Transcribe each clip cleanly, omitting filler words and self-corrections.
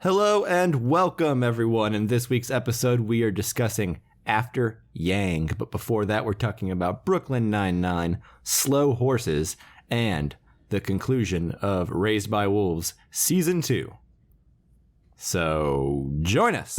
Hello and welcome, everyone. In this week's episode, we are discussing After Yang. But before that, we're talking about Brooklyn Nine-Nine, Slow Horses, and the conclusion of Raised by Wolves Season 2. So, join us.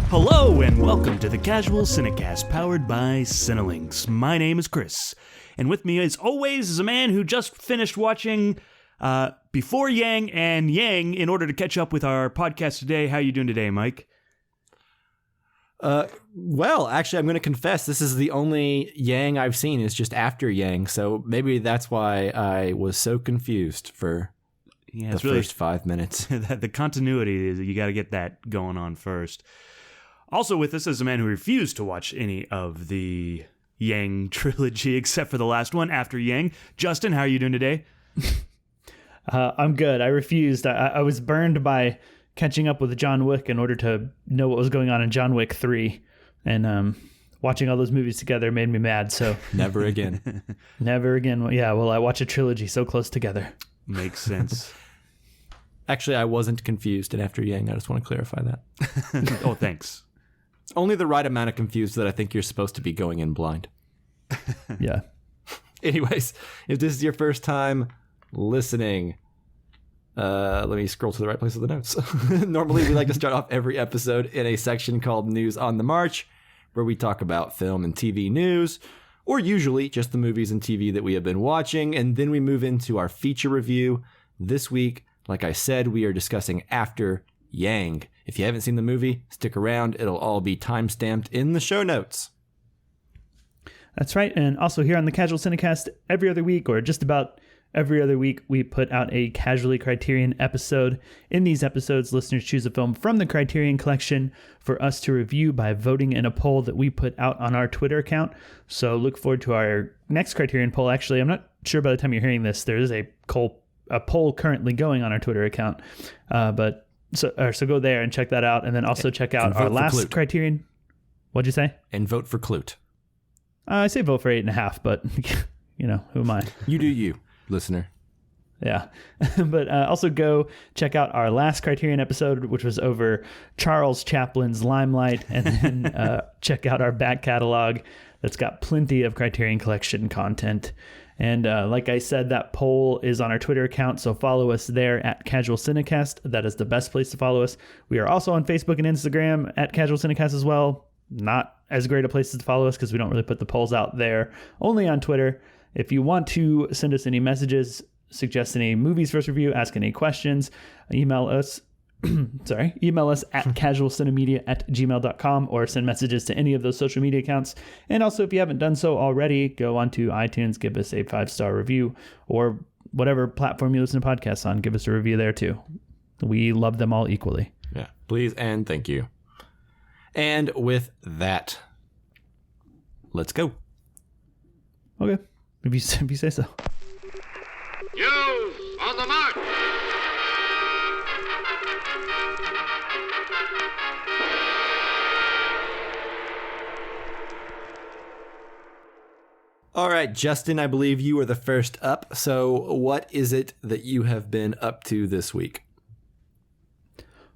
Hello and welcome to the Casual Cinecast powered by Cinelinx. My name is Chris, and with me as always is a man who just finished watching Before Yang and Yang in order to catch up with our podcast today. How are you doing today, Mike? Well, actually, I'm going to confess this is the only Yang I've seen is just After Yang, so maybe that's why I was so confused for the first 5 minutes. The continuity is you got to get that going on first. Also with us is a man who refused to watch any of the Yang trilogy except for the last one, After Yang. Justin, how are you doing today? I'm good. I refused. I was burned by catching up with John Wick in order to know what was going on in John Wick 3. And watching all those movies together made me mad. So Never again. Never again. Yeah, well, I watch a trilogy so close together. Makes sense. Actually, I wasn't confused in After Yang. I just want to clarify that. Oh, thanks. Only the right amount of confused that I think you're supposed to be going in blind. Yeah. Anyways, if this is your first time listening, let me scroll to the right place of the notes. Normally, we like to start off every episode in a section called News on the March, where we talk about film and TV news, or usually just the movies and TV that we have been watching, and then we move into our feature review. This week, like I said, we are discussing After Yang. If you haven't seen the movie, stick around. It'll all be time-stamped in the show notes. That's right. And also here on the Casual Cinecast, every other week, or just about every other week, we put out a Casually Criterion episode. In these episodes, listeners choose a film from the Criterion Collection for us to review by voting in a poll that we put out on our Twitter account. So look forward to our next Criterion poll. Actually, I'm not sure by the time you're hearing this, there is a poll currently going on our Twitter account. So go there and check that out, and then also check out our last Criterion. What'd you say? And vote for Clute. I say vote for 8.5, but you know, who am I? You do you, listener. Yeah. But also go check out our last Criterion episode, which was over Charles Chaplin's Limelight, and then check out our back catalog that's got plenty of Criterion Collection content. And like I said, that poll is on our Twitter account, so follow us there at Casual Cinecast. That is the best place to follow us. We are also on Facebook and Instagram at Casual Cinecast as well. Not as great a place to follow us because we don't really put the polls out there, only on Twitter. If you want to send us any messages, suggest any movies for us review, ask any questions, email us at casualcinemedia@gmail.com, or send messages to any of those social media accounts. And also, if you haven't done so already, go onto iTunes, give us a 5-star review, or whatever platform you listen to podcasts on, give us a review there too. We love them all equally. Yeah, please and thank you. And with that, let's go. Okay, if you say so. News on the march! All right, Justin, I believe you are the first up. So what is it that you have been up to this week?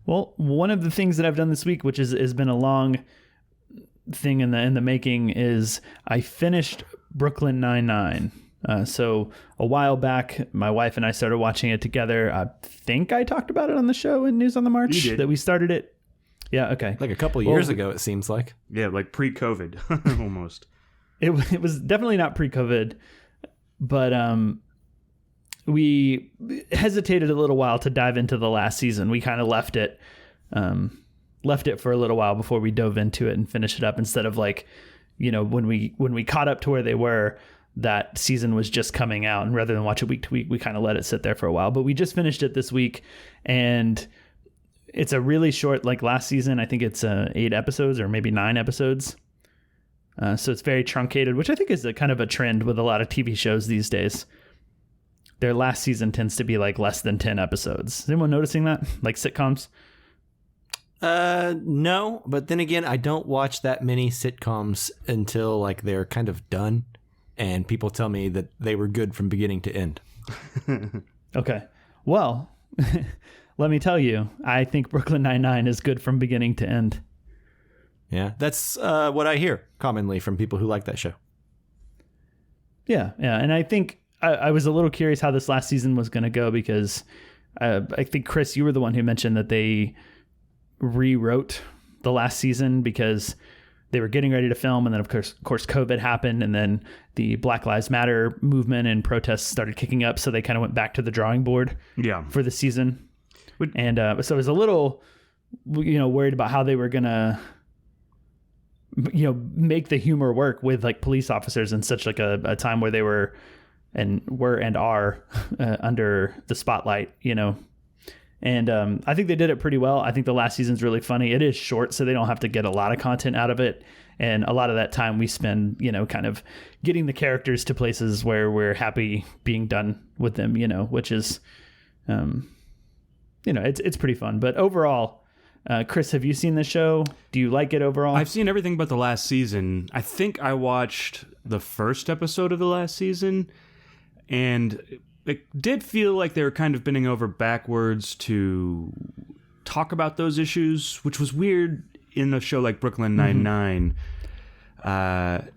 Well, one of the things that I've done this week, which has been a long thing in the making, is I finished Brooklyn Nine-Nine. So a while back, my wife and I started watching it together. I think I talked about it on the show in News on the March that we started it. Yeah, okay. Like a couple of years ago, it seems like. Yeah, like pre-COVID, almost. It was definitely not pre-COVID, but we hesitated a little while to dive into the last season. We kind of left it for a little while before we dove into it and finished it up, instead of when we caught up to where they were, that season was just coming out, and rather than watch it week to week, we kind of let it sit there for a while. But we just finished it this week, and it's a really short, like last season, I think it's 8 episodes or maybe 9 episodes. So it's very truncated, which I think is a kind of a trend with a lot of TV shows these days. Their last season tends to be like less than 10 episodes. Is anyone noticing that? Like sitcoms? No, but then again, I don't watch that many sitcoms until like they're kind of done, and people tell me that they were good from beginning to end. Okay. Well, let me tell you, I think Brooklyn Nine-Nine is good from beginning to end. Yeah, that's what I hear commonly from people who like that show. Yeah, and I think I was a little curious how this last season was going to go because I think, Chris, you were the one who mentioned that they rewrote the last season because they were getting ready to film, and then of course COVID happened, and then the Black Lives Matter movement and protests started kicking up, so they kind of went back to the drawing board for the season. And so I was a little, worried about how they were gonna, make the humor work with like police officers in such like a time where they were and are under the spotlight, And I think they did it pretty well. I think the last season's really funny. It is short, so they don't have to get a lot of content out of it. And a lot of that time we spend, kind of getting the characters to places where we're happy being done with them, which is, it's pretty fun. But overall, Chris, have you seen the show? Do you like it overall? I've seen everything but the last season. I think I watched the first episode of the last season, and it did feel like they were kind of bending over backwards to talk about those issues, which was weird in a show like Brooklyn Nine-Nine. And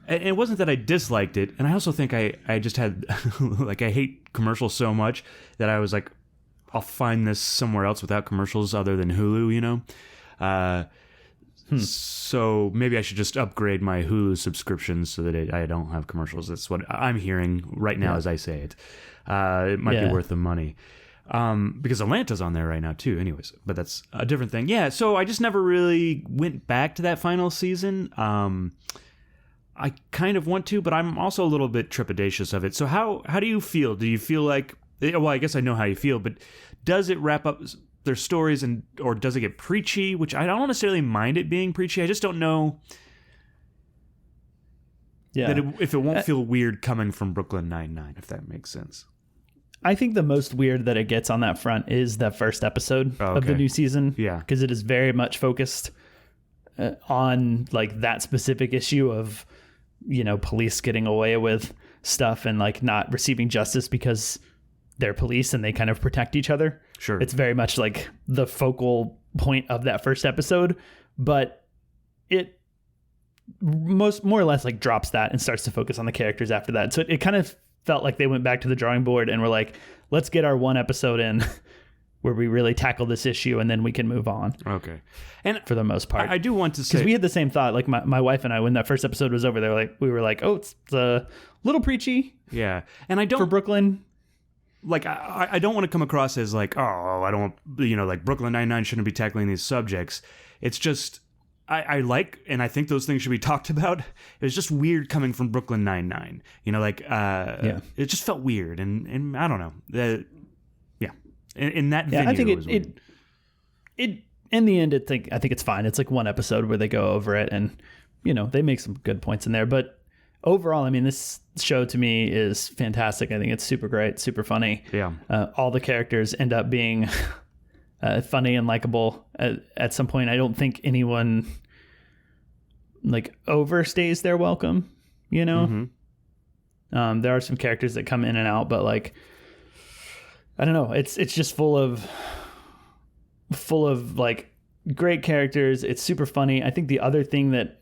it wasn't that I disliked it, and I also think I just had, like, I hate commercials so much that I was like, I'll find this somewhere else without commercials other than Hulu, So maybe I should just upgrade my Hulu subscription so that I don't have commercials. That's what I'm hearing right now as I say it. It might be worth the money. Because Atlanta's on there right now too anyways, but that's a different thing. Yeah, so I just never really went back to that final season. I kind of want to, but I'm also a little bit trepidatious of it. So how do you feel? Do you feel like, well, I guess I know how you feel, but does it wrap up their stories or does it get preachy? Which I don't necessarily mind it being preachy. I just don't know that if it won't feel weird coming from Brooklyn Nine-Nine, if that makes sense. I think the most weird that it gets on that front is the first episode of the new season. Yeah. Because it is very much focused on like that specific issue of, police getting away with stuff and like not receiving justice because they're police and they kind of protect each other. Sure. It's very much like the focal point of that first episode, but it more or less like drops that and starts to focus on the characters after that. So it kind of felt like they went back to the drawing board and were like, let's get our one episode in where we really tackle this issue and then we can move on. Okay. And for the most part, I do want to say, because we had the same thought, like my wife and I, when that first episode was over, we were like, oh, it's a little preachy. Yeah. And I don't, for Brooklyn. Like, I don't want to come across as like, oh, I don't, like Brooklyn Nine-Nine shouldn't be tackling these subjects. It's just, I like, and I think those things should be talked about. It was just weird coming from Brooklyn Nine-Nine. It just felt weird, and I don't know. In that venue, I think it was weird. It in the end, I think it's fine. It's like one episode where they go over it, and they make some good points in there. But overall, I mean, this show to me is fantastic. I think it's super great, super funny. Yeah, all the characters end up being funny and likable at some point. I don't think anyone like overstays their welcome. There are some characters that come in and out, but like, I don't know. It's just full of like great characters. It's super funny. I think the other thing that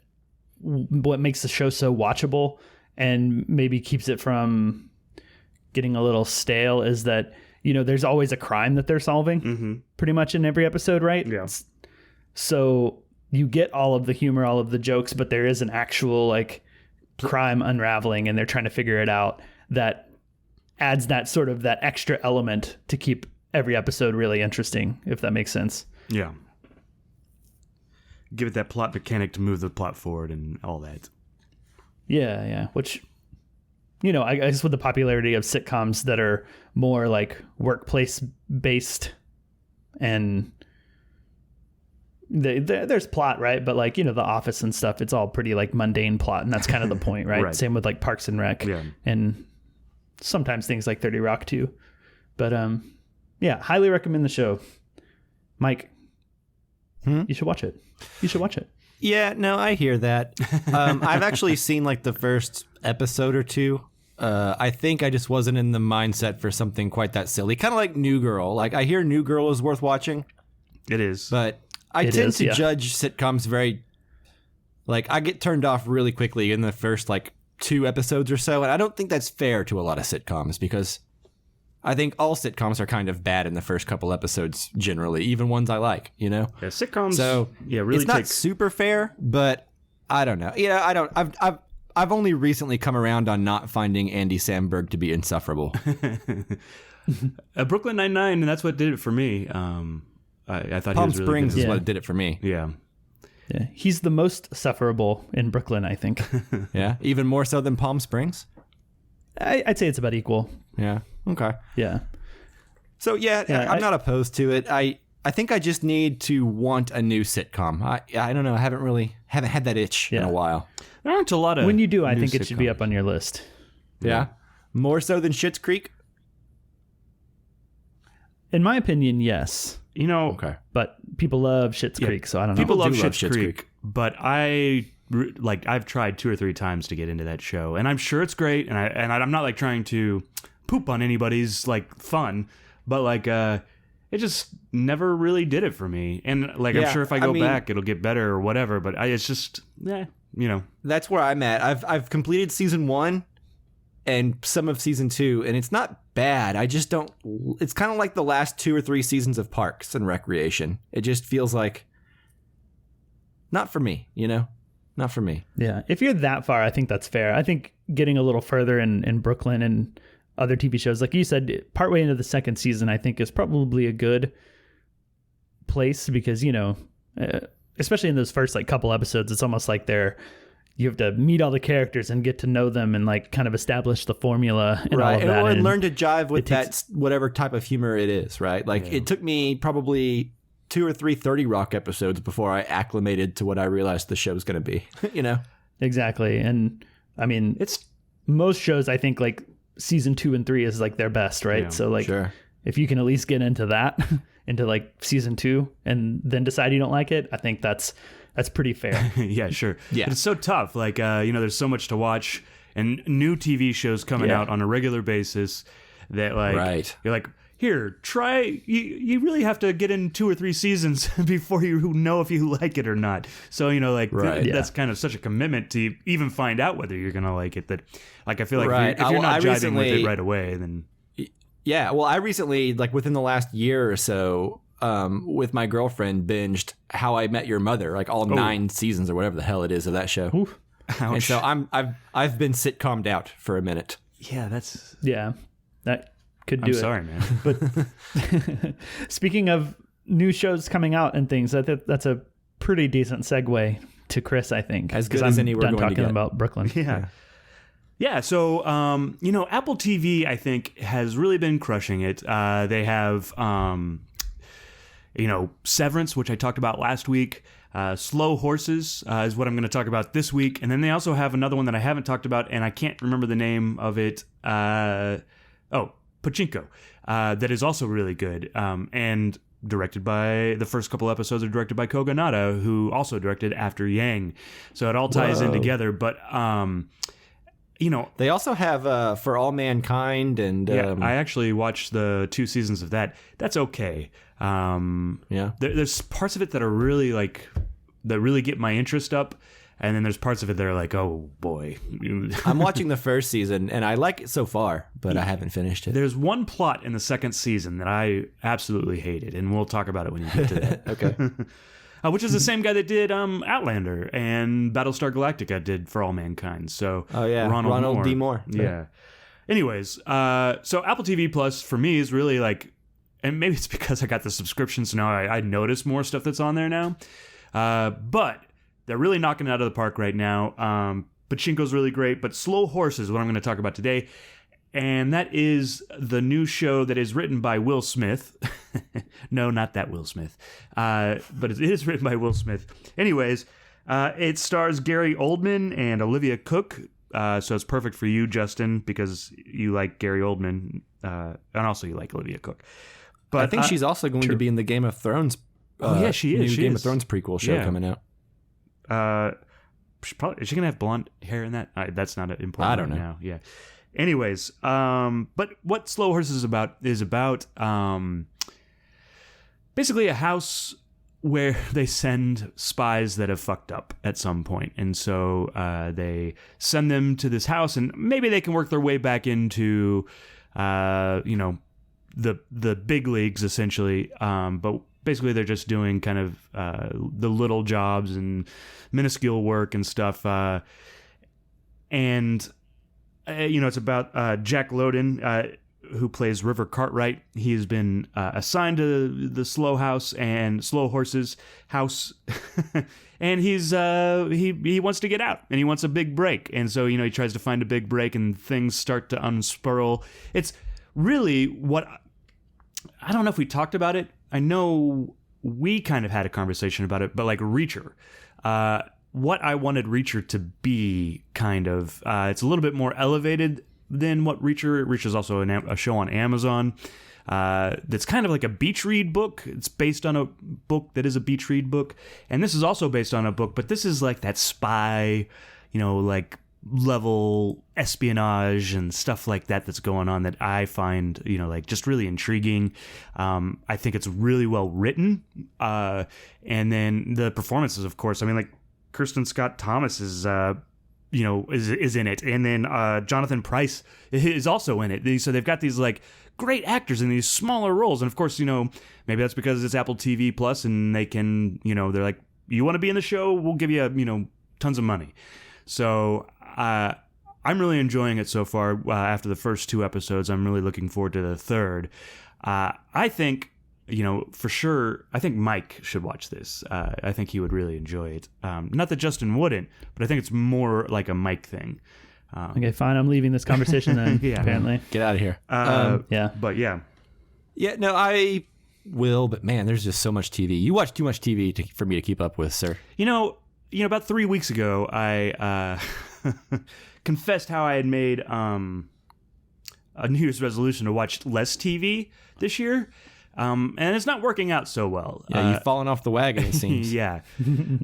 what makes the show so watchable and maybe keeps it from getting a little stale is that, there's always a crime that they're solving pretty much in every episode, right? Yeah. So you get all of the humor, all of the jokes, but there is an actual like crime unraveling and they're trying to figure it out that adds that sort of that extra element to keep every episode really interesting, if that makes sense. Yeah. Give it that plot mechanic to move the plot forward and all that. Yeah. Which, I guess with the popularity of sitcoms that are more like workplace based and there's plot, right? But like, The Office and stuff, it's all pretty like mundane plot. And that's kind of the point, right? Right. Same with like Parks and Rec. Yeah. And sometimes things like 30 Rock too. But highly recommend the show. Mike. You should watch it. You should watch it. Yeah, no, I hear that. I've actually seen like the first episode or two. I think I just wasn't in the mindset for something quite that silly. Kind of like New Girl. Like, I hear New Girl is worth watching. It is. But I tend to judge sitcoms very... Like, I get turned off really quickly in the first, like, 2 episodes or so. And I don't think that's fair to a lot of sitcoms because I think all sitcoms are kind of bad in the first couple episodes generally, even ones I like, you know? Yeah, sitcoms... So, really it's not super fair, but I don't know. Yeah, I don't... I've only recently come around on not finding Andy Samberg to be insufferable. Brooklyn Nine-Nine, and that's what did it for me. I thought Palm he was really Springs good. is what did it for me. Yeah. Yeah, he's the most sufferable in Brooklyn, I think. Yeah, even more so than Palm Springs. I'd say it's about equal. Yeah. Okay. Yeah. So yeah, I'm not opposed to it. I think I just need to want a new sitcom. I don't know. I haven't had that itch in a while. There aren't a lot of. When you do, I think it sitcoms. should be up on your list. Yeah. More so than Schitt's Creek. In my opinion, yes. You know, Okay. But people love Schitt's Creek, so I don't know. people love do love Schitt's Creek, but I've tried 2 or 3 times to get into that show, and I'm sure it's great, and I'm not like trying to poop on anybody's like fun, but like it just never really did it for me, and like I'm sure if I go back, it'll get better or whatever, but it's just you know. That's where I'm at. I've completed season 1 and some of season 2, and it's not bad. I just don't. It's kind of like the last 2 or 3 seasons of Parks and Recreation. It just feels like not for me, you know? Not for me. Yeah. If you're that far, I think that's fair. I think getting a little further in Brooklyn and other TV shows, like you said, partway into the second season, I think is probably a good place because, you know, especially in those first like couple episodes, it's almost like you have to meet all the characters and get to know them and like kind of establish the formula and all of that. And learn to jive with that whatever type of humor it is, right? Like it took me probably 2 or 3 30 Rock episodes before I acclimated to what I realized the show's going to be, you know? Exactly. And I mean, it's most shows, I think like season 2 and 3 is like their best, right? Yeah, so like if you can at least get into that, into like season 2 and then decide you don't like it, I think that's pretty fair. Yeah, sure. Yeah. But it's so tough. Like, you know, there's so much to watch and new TV shows coming out on a regular basis that like, you're like, here, try, you really have to get in 2 or 3 seasons before you know if you like it or not. So, you know, like that's kind of such a commitment to even find out whether you're going to like it that like, I feel like if you're not jiving with it right away, then. Yeah. Well, I recently, like within the last year or so, with my girlfriend binged How I Met Your Mother, like all 9 seasons or whatever the hell it is of that show. Oof. And so I've been sitcomed out for a minute. Yeah, that's that could do it. I'm sorry, man. But speaking of new shows coming out and things, that's a pretty decent segue to Chris, I think. As good as any we're going to get. Talking about Brooklyn. Yeah, so, you know, Apple TV, I think, has really been crushing it. They have, you know, Severance, which I talked about last week. Slow Horses is what I'm going to talk about this week. And then they also have another one that I haven't talked about, and I can't remember the name of it. Pachinko, that is also really good. And directed by, the first couple episodes are directed by Koga Nada, who also directed After Yang. So it all ties in together. But, you know, they also have For All Mankind and I actually watched the 2 seasons of that. That's okay. There's parts of it that are really like that really get my interest up, and then there's parts of it that are like, oh boy. I'm watching the first season and I like it so far, but I haven't finished it. There's one plot in the second season that I absolutely hated, and we'll talk about it when you get to that. Okay. Which is the same guy that did Outlander and Battlestar Galactica did For All Mankind. So Ronald D. Moore. Yeah. Anyways, so Apple TV Plus for me is really like, and maybe it's because I got the subscription, so now I notice more stuff that's on there now. But they're really knocking it out of the park right now. Pachinko's really great, but Slow Horses is what I'm going to talk about today. And that is the new show that is written by Will Smith. No, not that Will Smith. But it is written by Will Smith. Anyways, it stars Gary Oldman and Olivia Cook. So it's perfect for you, Justin, because you like Gary Oldman. And also you like Olivia Cook. But I think she's also going to be in the Game of Thrones she is. new She Game is. of Thrones prequel show Yeah. coming out. Is she gonna have blonde hair in that? That's not important. I don't know. Now. Yeah. Anyways, but what Slow Horses is about basically a house where they send spies that have fucked up at some point, and so they send them to this house, and maybe they can work their way back into, the big leagues essentially. But basically, they're just doing kind of the little jobs and minuscule work and stuff. And it's about Jack Lowden, who plays River Cartwright. He has been assigned to the Slow Horses house, and he wants to get out, and he wants a big break, and so he tries to find a big break, and things start to unspurl. It's really what I don't know if we talked about it. I know we kind of had a conversation about it, but like Reacher. What I wanted Reacher to be, kind of, it's a little bit more elevated than what Reacher is also a show on Amazon that's kind of like a beach read book. It's based on a book that is a beach read book, and this is also based on a book, but this is like that spy, like level espionage and stuff like that that's going on that I find, like just really intriguing. I think it's really well written, and then the performances, of course. I mean, like Kirsten Scott Thomas is in it, and then Jonathan Pryce is also in it. So they've got these like great actors in these smaller roles, and of course, maybe that's because it's Apple TV Plus, and they can, they're like, you want to be in the show, we'll give you, tons of money. So I'm really enjoying it so far. After the first 2 episodes, I'm really looking forward to the third. I think, for sure, I think Mike should watch this. I think he would really enjoy it. Not that Justin wouldn't, but I think it's more like a Mike thing. Okay, fine. I'm leaving this conversation then, Yeah. apparently. Get out of here. Yeah. But yeah. Yeah, no, I will, but man, there's just so much TV. You watch too much TV for me to keep up with, sir. About 3 weeks ago, I confessed how I had made a New Year's resolution to watch less TV this year. And it's not working out so well. Yeah, you've fallen off the wagon, it seems. Yeah.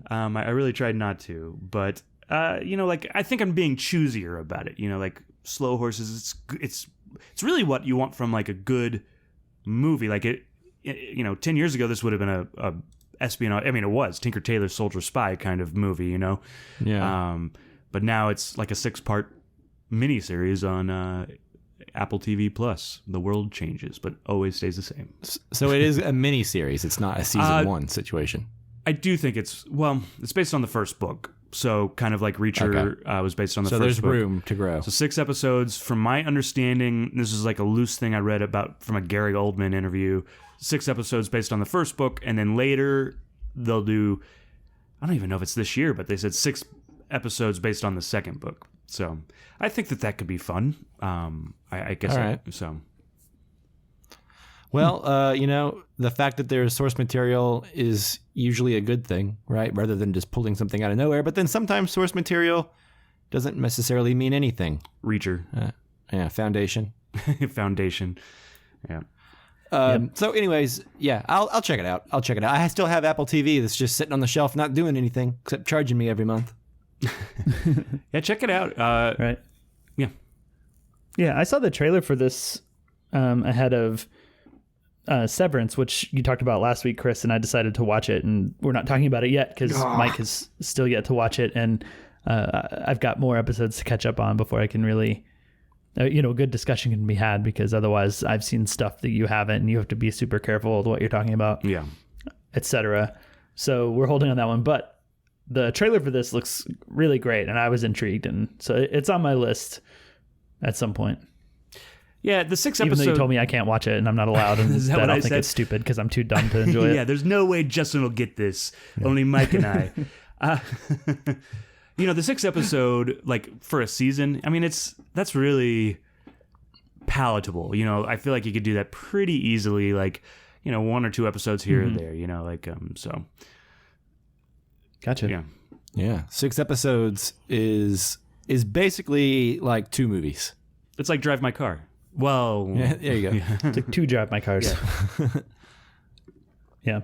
I really tried not to. But, I think I'm being choosier about it. Like Slow Horses, it's really what you want from like a good movie. Like 10 years ago, this would have been a espionage. I mean, it was Tinker Tailor Soldier Spy kind of movie, Yeah. But now it's like a 6-part miniseries on Apple TV Plus. The world changes, but always stays the same. So it is a mini series. It's not a season 1 situation. I do think it's based on the first book. So kind of like Reacher was based on the first book. So there's room to grow. So 6 episodes. From my understanding, this is like a loose thing I read about from a Gary Oldman interview. 6 episodes based on the first book, and then later they'll do, I don't even know if it's this year, but they said 6 episodes based on the second book. So I think that could be fun. I guess. All right. So. Well, the fact that there's source material is usually a good thing, right? Rather than just pulling something out of nowhere. But then sometimes source material doesn't necessarily mean anything. Reacher. Yeah, Foundation. Foundation. Yeah. So anyways, yeah, I'll check it out. I still have Apple TV that's just sitting on the shelf not doing anything except charging me every month. Yeah, check it out. Right. Yeah. Yeah, I saw the trailer for this ahead of Severance, which you talked about last week, Chris, and I decided to watch it, and we're not talking about it yet because Mike has still yet to watch it, and I've got more episodes to catch up on before I can really, good discussion can be had, because otherwise I've seen stuff that you haven't, and you have to be super careful with what you're talking about, Yeah. etc. So we're holding on that one, but the trailer for this looks really great, and I was intrigued, and so it's on my list at some point. Yeah, the 6 Even episodes. though you told me I can't watch it and I'm not allowed, and Is that that what I I think said? it's stupid because I'm too dumb to enjoy it. Yeah, there's no way Justin will get this. Only Mike and I. The 6 episode, like for a season, I mean, that's really palatable. I feel like you could do that pretty easily, like, 1 or 2 episodes here or there, so. Gotcha. Yeah. Yeah, 6 episodes is basically like 2 movies. It's like Drive My Car. Well, Yeah, there you go. It's like 2 Drive My Cars. Yeah.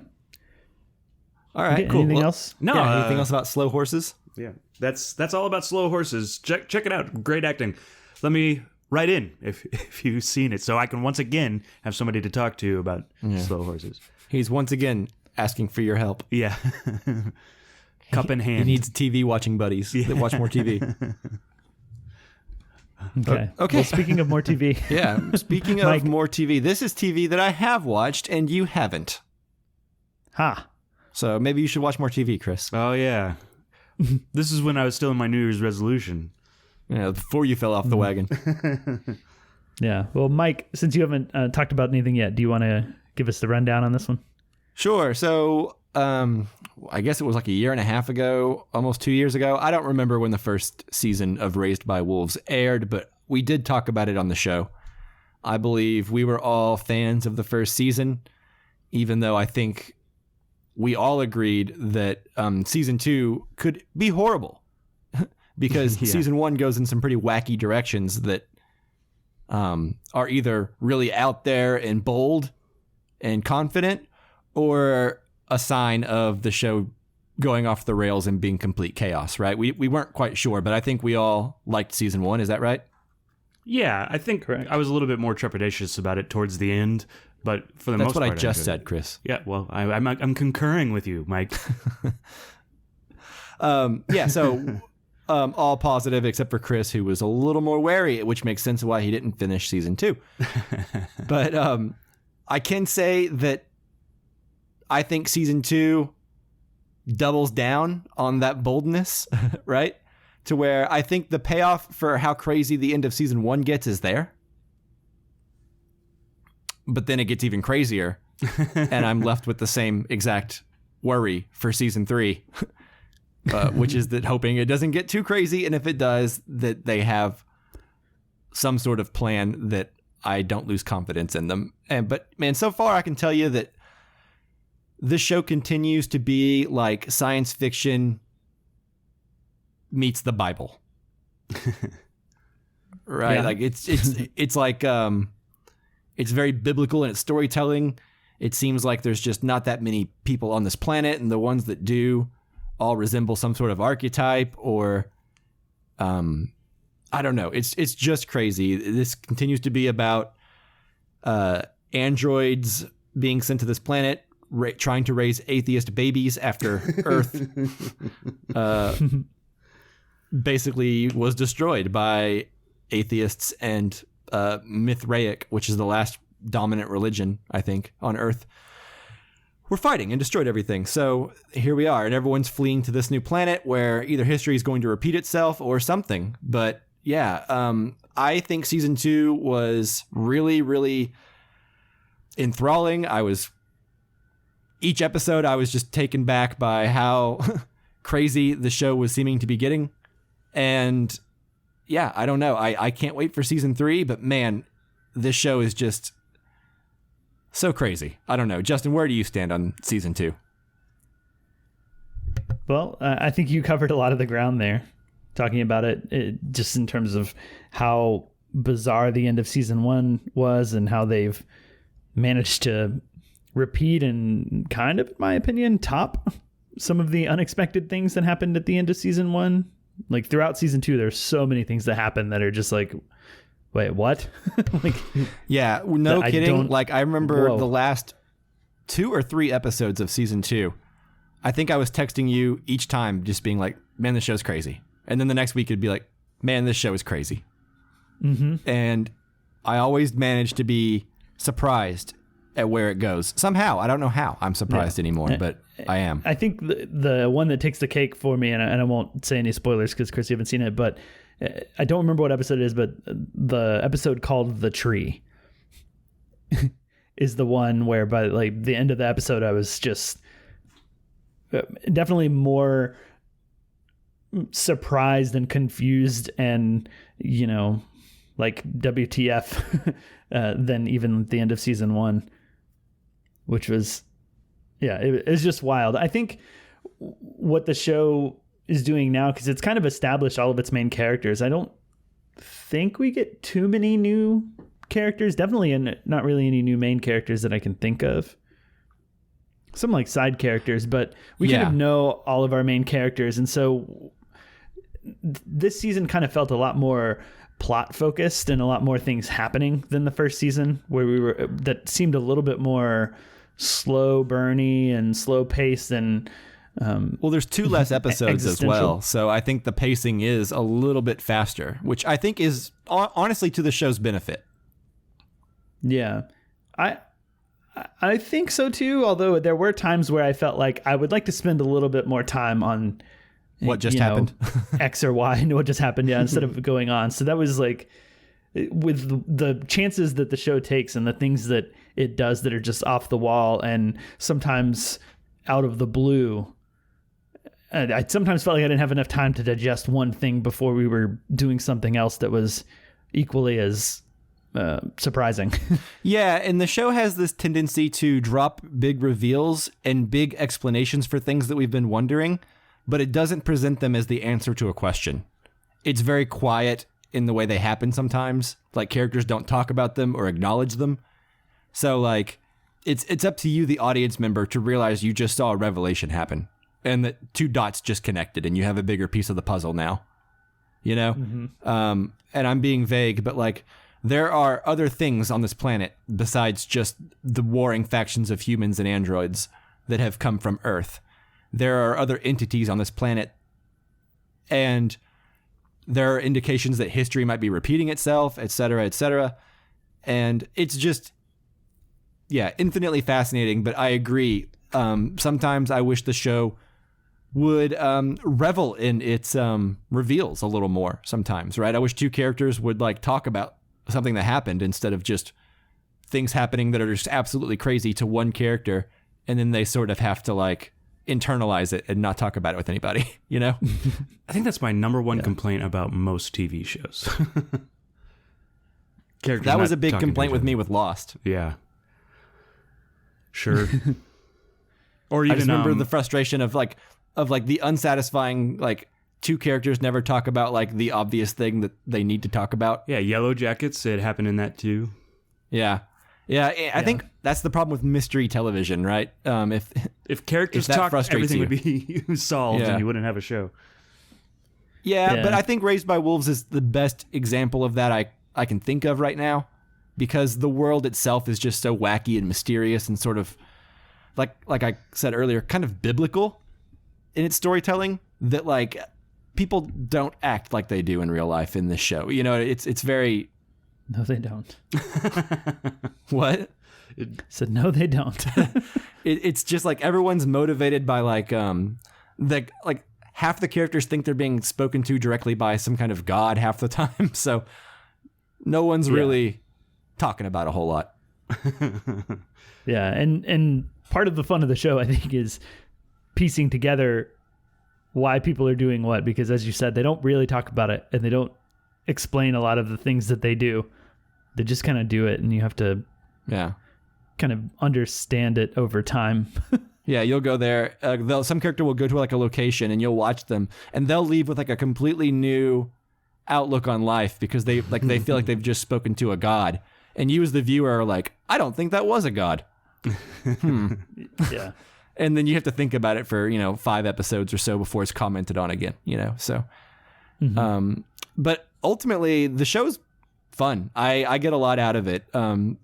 All right, Okay, cool. anything Well, else? No, Yeah, anything else about slow horses? Yeah, that's all about slow horses. Check it out. Great acting. Let me write in if you've seen it, so I can once again have somebody to talk to about slow horses. He's once again asking for your help. Yeah, cup in He hand. needs TV watching buddies that watch more TV. Okay. Okay. Well, speaking of more TV, Yeah, speaking of Mike. more TV, this is TV that I have watched and you haven't. ha. So maybe you should watch more TV, Chris. Oh yeah, this is when I was still in my New Year's resolution. Before you fell off the wagon. Yeah. Well, Mike, since you haven't talked about anything yet, do you want to give us the rundown on this one? Sure. So I guess it was like a year and a half ago, almost 2 years ago. I don't remember when the first season of Raised by Wolves aired, but we did talk about it on the show. I believe we were all fans of the first season, even though I think we all agreed that season 2 could be horrible because Yeah. season 1 goes in some pretty wacky directions that are either really out there and bold and confident, or a sign of the show going off the rails and being complete chaos, right? We weren't quite sure, but I think we all liked season 1. Is that right? Yeah, I think Correct. I was a little bit more trepidatious about it towards the end, but for the That's most what part, I just enjoyed said, it. Chris. Yeah, well, I'm concurring with you, Mike. Yeah, so all positive except for Chris, who was a little more wary, which makes sense why he didn't finish season 2. But I can say that I think season 2 doubles down on that boldness, right? To where I think the payoff for how crazy the end of season 1 gets is there. But then it gets even crazier, and I'm left with the same exact worry for season 3, which is that hoping it doesn't get too crazy, and if it does, that they have some sort of plan that I don't lose confidence in them. But man, so far I can tell you that this show continues to be like science fiction meets the Bible. Right? Yeah. Like it's like it's very biblical in its storytelling. It seems like there's just not that many people on this planet, and the ones that do all resemble some sort of archetype or I don't know. It's just crazy. This continues to be about androids being sent to this planet, trying to raise atheist babies after Earth basically was destroyed by atheists and Mithraic, which is the last dominant religion, I think, on Earth. We're fighting and destroyed everything. So here we are, and everyone's fleeing to this new planet where either history is going to repeat itself or something. But yeah, I think season 2 was really, really enthralling. Each episode, I was just taken back by how crazy the show was seeming to be getting. And yeah, I don't know. I can't wait for season 3, but man, this show is just so crazy. I don't know. Justin, where do you stand on season 2? Well, I think you covered a lot of the ground there, talking about it just in terms of how bizarre the end of season 1 was and how they've managed to repeat and kind of, in my opinion, top some of the unexpected things that happened at the end of season 1. Like throughout season 2, there's so many things that happen that are just like, wait, what? Like, yeah, no I kidding. don't- Like I remember Whoa. the last 2 or 3 episodes of season 2. I think I was texting you each time just being like, man, this show's crazy. And then the next week it'd be like, man, this show is crazy. Mm-hmm. And I always manage to be surprised at where it goes. Somehow, I don't know how I'm surprised anymore, but I am. I think the one that takes the cake for me, and I won't say any spoilers because Chris, you haven't seen it, but I don't remember what episode it is, but the episode called The Tree is the one where by like the end of the episode, I was just definitely more surprised and confused and, like WTF than even the end of season 1, which was, yeah, it was just wild. I think what the show is doing now, because it's kind of established all of its main characters, I don't think we get too many new characters, definitely not really any new main characters that I can think of. some like side characters, but we Yeah. kind of know all of our main characters. And so this season kind of felt a lot more plot focused and a lot more things happening than the first season, where that seemed a little bit more slow burny and slow paced and Well, there's 2 less episodes as existential. well, so I think the pacing is a little bit faster, which I think is honestly to the show's benefit. yeah. I think so too, although there were times where I felt like I would like to spend a little bit more time on What just happened? X or Y, and what just happened, yeah, instead of going on. So that was like, with the chances that the show takes and the things that it does that are just off the wall and sometimes out of the blue, I sometimes felt like I didn't have enough time to digest one thing before we were doing something else that was equally as surprising. Yeah, and the show has this tendency to drop big reveals and big explanations for things that we've been wondering, but it doesn't present them as the answer to a question. It's very quiet in the way they happen sometimes. Like, characters don't talk about them or acknowledge them. So, like, it's up to you, the audience member, to realize you just saw a revelation happen and that 2 dots just connected and you have a bigger piece of the puzzle now. You know? Mm-hmm. And I'm being vague, but, like, there are other things on this planet besides just the warring factions of humans and androids that have come from Earth. There are other entities on this planet, and there are indications that history might be repeating itself, et cetera, et cetera. And it's just, yeah, infinitely fascinating, but I agree. Sometimes I wish the show would revel in its reveals a little more sometimes, right? I wish 2 characters would, like, talk about something that happened instead of just things happening that are just absolutely crazy to one character, and then they sort of have to, like, internalize it and not talk about it with anybody, you know? I think that's my number one complaint about most TV shows. Characters That was not a big talking to complaint each with other. me with Lost. Yeah. Sure. Or I even just remember the frustration of the unsatisfying, like, 2 characters never talk about, like, the obvious thing that they need to talk about. yeah, Yellow Jackets. It happened in that too. Yeah. Yeah, I think that's the problem with mystery television, right? If characters If that talked, frustrates everything would be solved, Yeah. and you wouldn't have a show. Yeah, but Yeah. I think Raised by Wolves is the best example of that I can think of right now, because the world itself is just so wacky and mysterious and sort of, like I said earlier, kind of biblical in its storytelling, that, like, people don't act like they do in real life in this show. You know, it's very... No, they don't. What? Said no, they don't. It's just like everyone's motivated by, like, half the characters think they're being spoken to directly by some kind of god half the time. So no one's really talking about a whole lot. Yeah, and part of the fun of the show, I think, is piecing together why people are doing what, because as you said, they don't really talk about it and they don't explain a lot of the things that they do. They just kind of do it, and you have to kind of understand it over time. Yeah, you'll go there. Some character will go to, like, a location, and you'll watch them, and they'll leave with, like, a completely new outlook on life because they feel like they've just spoken to a god, and you as the viewer are like, I don't think that was a god. Yeah. And then you have to think about it for 5 episodes or so before it's commented on again. So, but ultimately the show's fun. I get a lot out of it.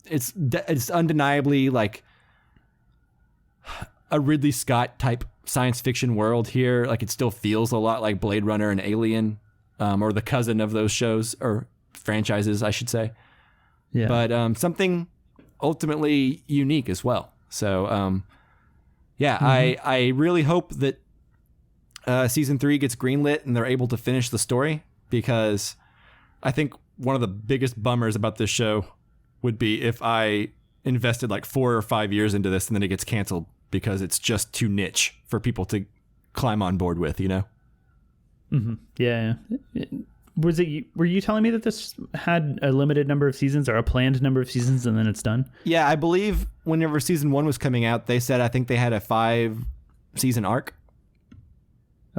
It's undeniably, like, a Ridley Scott type science fiction world here. Like, it still feels a lot like Blade Runner and Alien, or the cousin of those shows or franchises, I should say. Yeah. But something ultimately unique as well. So, I really hope that season 3 gets greenlit and they're able to finish the story, because I think one of the biggest bummers about this show would be if I invested like 4 or 5 years into this and then it gets canceled because it's just too niche for people to climb on board with, Mm-hmm. Yeah. Were you telling me that this had a limited number of seasons or a planned number of seasons and then it's done? Yeah, I believe whenever season 1 was coming out, they said I think they had a 5-season arc.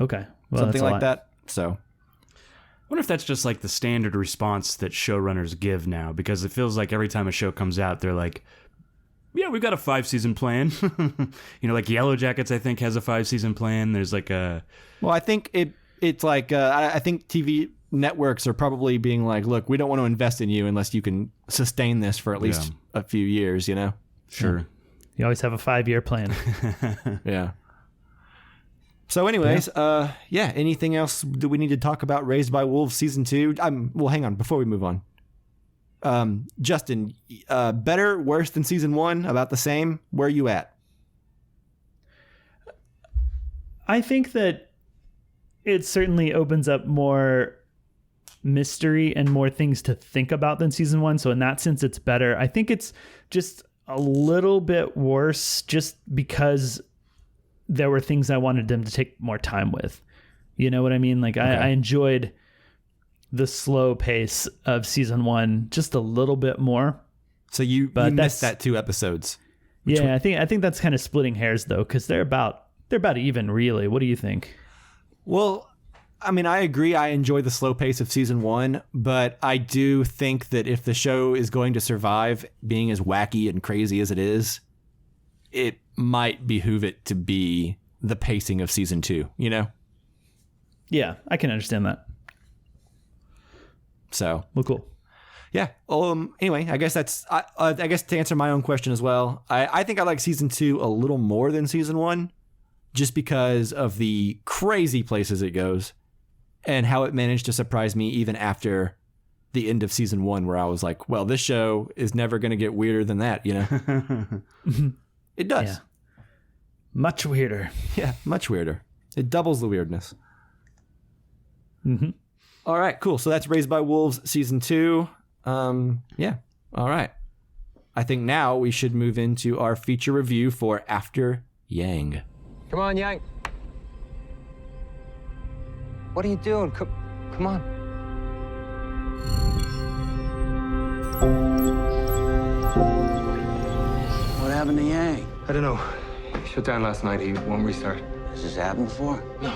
Okay. Well, Something that's a like lot. that. So I wonder if that's just like the standard response that showrunners give now, because it feels like every time a show comes out, they're like, Yeah, we've got a 5-season plan. Like Yellow Jackets, I think, has a 5-season plan. There's like a... Well, I think it's like, I think TV networks are probably being like, look, we don't want to invest in you unless you can sustain this for at least a few years, Sure. Yeah. You always have a 5-year plan. Yeah. So anyways, anything else that we need to talk about Raised by Wolves season 2? Well, hang on, before we move on. Justin, better, worse than season 1, about the same? Where are you at? I think that it certainly opens up more mystery and more things to think about than season 1. So in that sense, it's better. I think it's just a little bit worse just because there were things I wanted them to take more time with. You know what I mean? Like, okay. I enjoyed the slow pace of season 1 just a little bit more. So you missed that 2 episodes. Yeah, I think that's kind of splitting hairs though, because they're about even, really. What do you think? Well, I mean, I agree. I enjoy the slow pace of season 1, but I do think that if the show is going to survive being as wacky and crazy as it is, it might behoove it to be the pacing of season 2, Yeah, I can understand that. So, well, cool. Yeah. Anyway, I guess I guess to answer my own question as well, I think I like season 2 a little more than season 1, just because of the crazy places it goes and how it managed to surprise me even after the end of season 1, where I was like, well, this show is never going to get weirder than that, It does. Yeah. Much weirder. Yeah, much weirder. It doubles the weirdness. Mm-hmm. All right, cool. So that's Raised by Wolves season 2. Yeah. All right. I think now we should move into our feature review for After Yang. Come on, Yang. What are you doing? Come on. What happened to Yang? I don't know. He shut down last night. He won't restart. Has this happened before? No.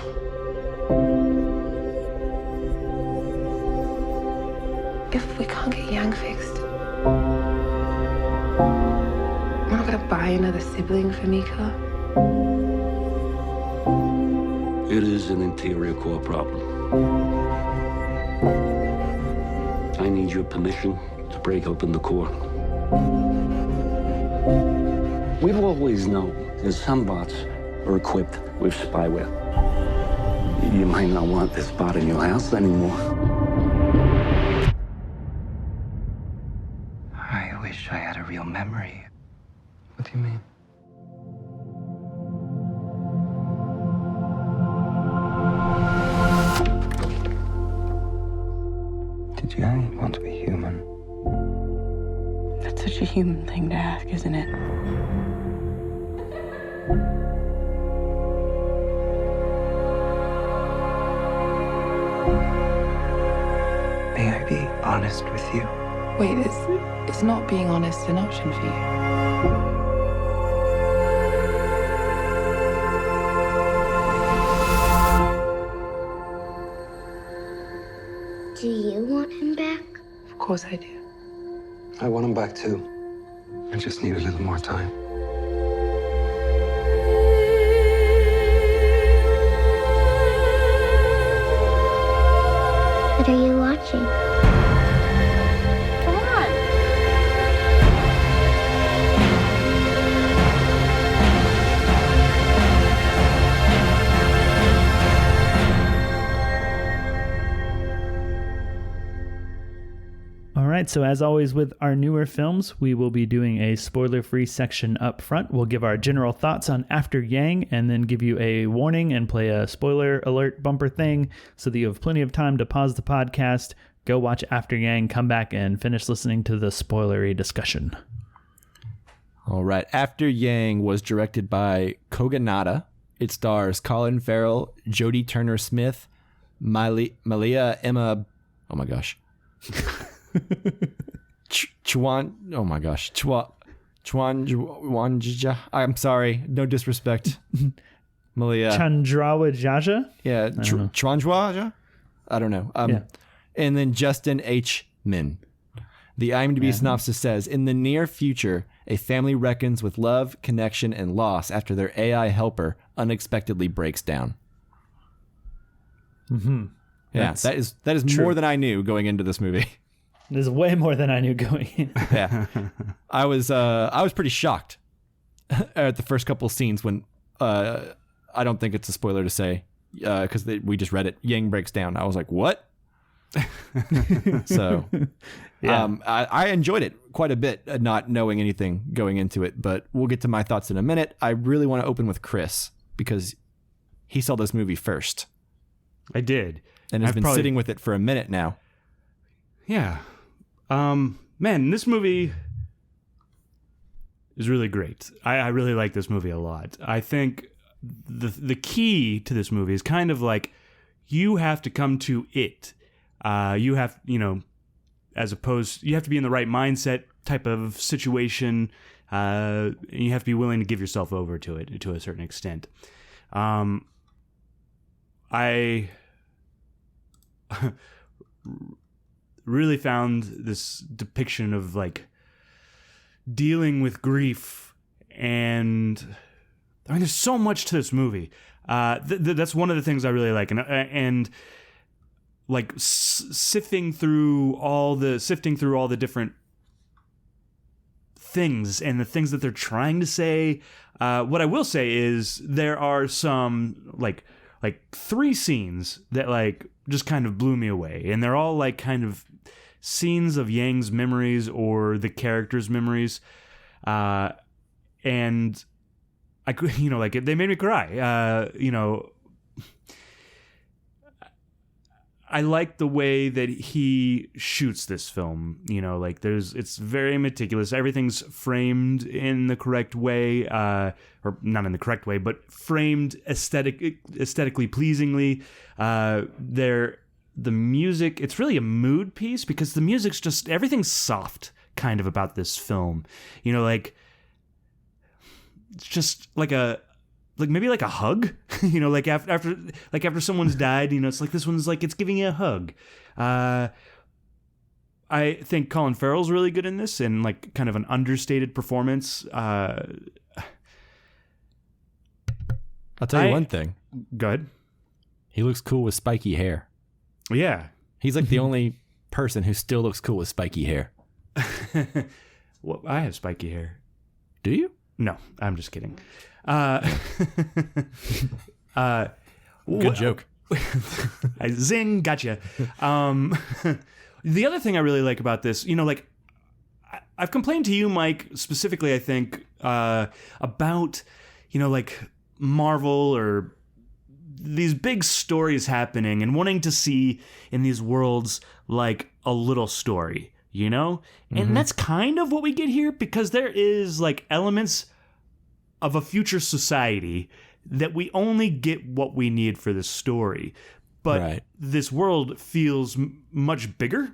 If we can't get Yang fixed, we're not gonna buy another sibling for Miko. It is an interior core problem. I need your permission to break open the core. We've always known that some bots are equipped with spyware. You might not want this bot in your house anymore. I wish I had a real memory. What do you mean? Did Yang want to be human? That's such a human thing to ask, isn't it? May I be honest with you? Wait, is not being honest an option for you? Do you want him back? Of course I do. I want him back too. I just need a little more time. What are you watching? Come on. All right, so as always with our newer films, we will be doing a spoiler-free section up front. We'll give our general thoughts on After Yang and then give you a warning and play a spoiler alert bumper thing so that you have plenty of time to pause the podcast, go watch After Yang, come back and finish listening to the spoilery discussion. All right. After Yang was directed by Koganada. It stars Colin Farrell, Jodie Turner-Smith, Malia Emma... Oh, my gosh. Chuan I'm sorry, no disrespect. Malia Chandrawajaja? Yeah, Chandrawaja? I don't know. Yeah. And then Justin H. Min. The IMDb synopsis says, in the near future, a family reckons with love, connection, and loss after their AI helper unexpectedly breaks down. Mm-hmm. Yeah, that is more than I knew going into this movie. There's way more than I knew going in. Yeah, I was pretty shocked at the first couple scenes when I don't think it's a spoiler to say because we just read it. Yang breaks down. I was like, what? So, yeah. I enjoyed it quite a bit, not knowing anything going into it. But we'll get to my thoughts in a minute. I really want to open with Chris because he saw this movie first. I did, and has been sitting with it for a minute now. Yeah. Man, this movie is really great. I really like this movie a lot. I think the key to this movie is kind of like you have to come to it. You have, as opposed, you have to be in the right mindset type of situation. And you have to be willing to give yourself over to it to a certain extent. I really found this depiction of like dealing with grief, and I mean, there's so much to this movie. That's one of the things I really like, and like sifting through all the different things and the things that they're trying to say. What I will say is there are some like 3 scenes that like just kind of blew me away, and they're all like kind of scenes of Yang's memories or the characters' memories, and I could, like they made me cry. I like the way that he shoots this film. It's very meticulous. Everything's framed in the correct way, or not in the correct way, but framed aesthetically pleasingly. The music, it's really a mood piece because the music's just, everything's soft kind of about this film. It's just like maybe like a hug, like after someone's died, it's like this one's like it's giving you a hug. I think Colin Farrell's really good in this, and like kind of an understated performance. I'll tell you one thing. Go ahead. He looks cool with spiky hair. Yeah, he's like the only person who still looks cool with spiky hair. Well, I have spiky hair. Do you? No, I'm just kidding. Good joke. Zing, gotcha. The other thing I really like about this, I've complained to you, Mike, specifically, I think, about, like Marvel or these big stories happening and wanting to see in these worlds like a little story, And that's kind of what we get here, because there is like elements of a future society that we only get what we need for this story. But This world feels much bigger.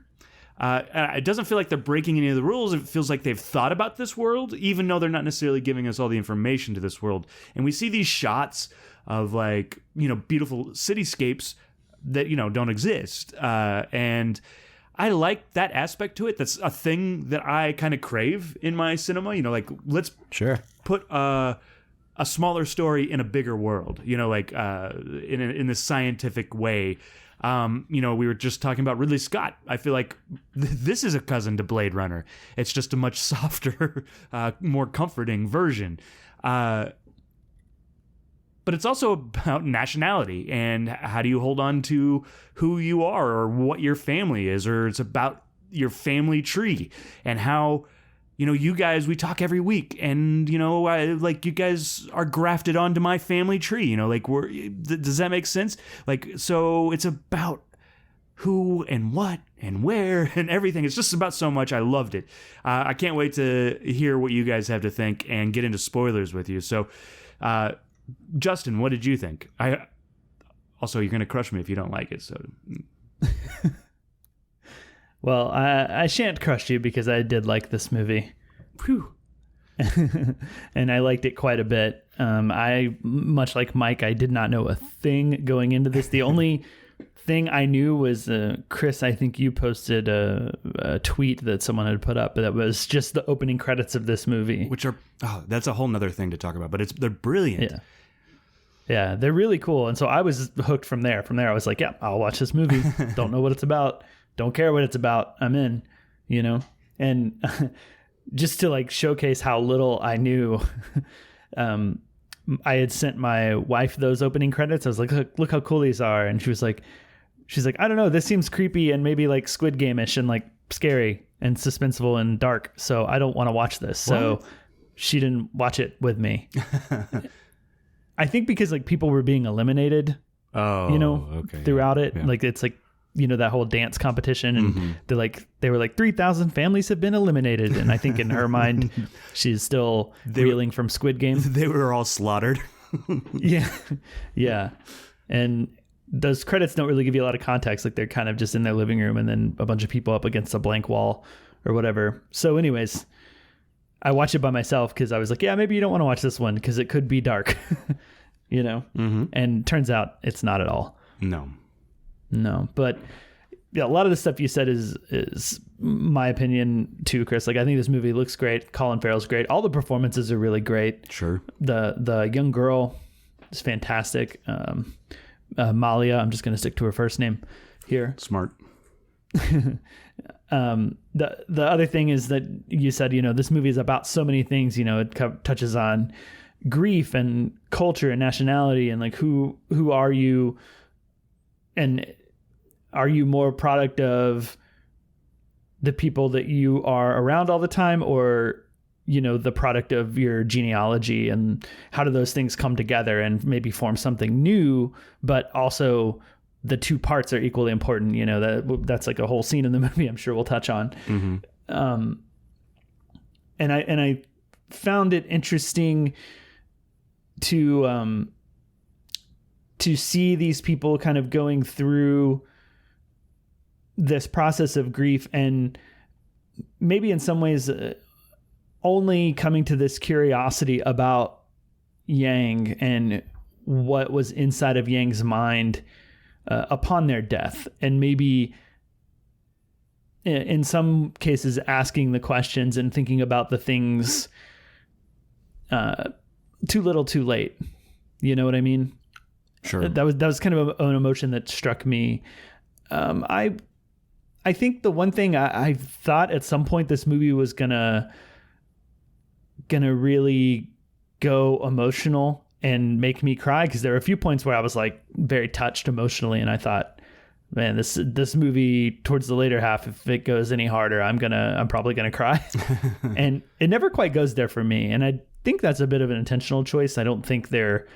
It doesn't feel like they're breaking any of the rules. It feels like they've thought about this world, even though they're not necessarily giving us all the information to this world. And we see these shots of like, beautiful cityscapes that, don't exist. And I like that aspect to it. That's a thing that I kind of crave in my cinema. Let's put a smaller story in a bigger world, in this scientific way. We were just talking about Ridley Scott. I feel like this is a cousin to Blade Runner. It's just a much softer, more comforting version. But it's also about nationality and how do you hold on to who you are or what your family is, or it's about your family tree and how, you guys, we talk every week and, you guys are grafted onto my family tree, does that make sense? So it's about who and what and where and everything. It's just about so much. I loved it. I can't wait to hear what you guys have to think and get into spoilers with you. So, Justin, what did you think? Also, you're going to crush me if you don't like it. So, well, I shan't crush you because I did like this movie. Whew. And I liked it quite a bit. I, much like Mike, I did not know a thing going into this. The only thing I knew was Chris, I think you posted a tweet that someone had put up that was just the opening credits of this movie, which are that's a whole nother thing to talk about, but they're brilliant. Yeah, they're really cool. And so I was hooked from there. From there, I was like, yeah, I'll watch this movie. Don't know what it's about. Don't care what it's about. I'm in, you know? And just to like showcase how little I knew, I had sent my wife those opening credits. I was like, look how cool these are. And she's like, I don't know, this seems creepy and maybe like Squid Game-ish and like scary and suspenseful and dark. So I don't want to watch this. What? So she didn't watch it with me. I think because like people were being eliminated, throughout it. Yeah. Like it's like, that whole dance competition, and they were like 3,000 families have been eliminated, and I think in her mind she's still reeling from Squid Game. They were all slaughtered. yeah, and those credits don't really give you a lot of context. Like they're kind of just in their living room, and then a bunch of people up against a blank wall or whatever. So, anyways, I watched it by myself because I was like, yeah, maybe you don't want to watch this one because it could be dark, And turns out it's not at all. No, but yeah, a lot of the stuff you said is my opinion too, Chris. Like I think this movie looks great. Colin Farrell's great. All the performances are really great. Sure. The young girl is fantastic. Malia, I'm just going to stick to her first name here. Smart. The other thing is that you said, this movie is about so many things. It touches on grief and culture and nationality and like who are you, and are you more a product of the people that you are around all the time, or the product of your genealogy, and how do those things come together and maybe form something new, but also the two parts are equally important. That's like a whole scene in the movie I'm sure we'll touch on. And I found it interesting to see these people kind of going through this process of grief, and maybe in some ways only coming to this curiosity about Yang and what was inside of Yang's mind upon their death, and maybe in some cases asking the questions and thinking about the things too little too late. You know what I mean? Sure. That was kind of an emotion that struck me. I think the one thing I thought at some point this movie was gonna really go emotional and make me cry, because there were a few points where I was like very touched emotionally, and I thought, man, this movie towards the later half, if it goes any harder, I'm probably gonna cry. And it never quite goes there for me, and I think that's a bit of an intentional choice. I don't think they're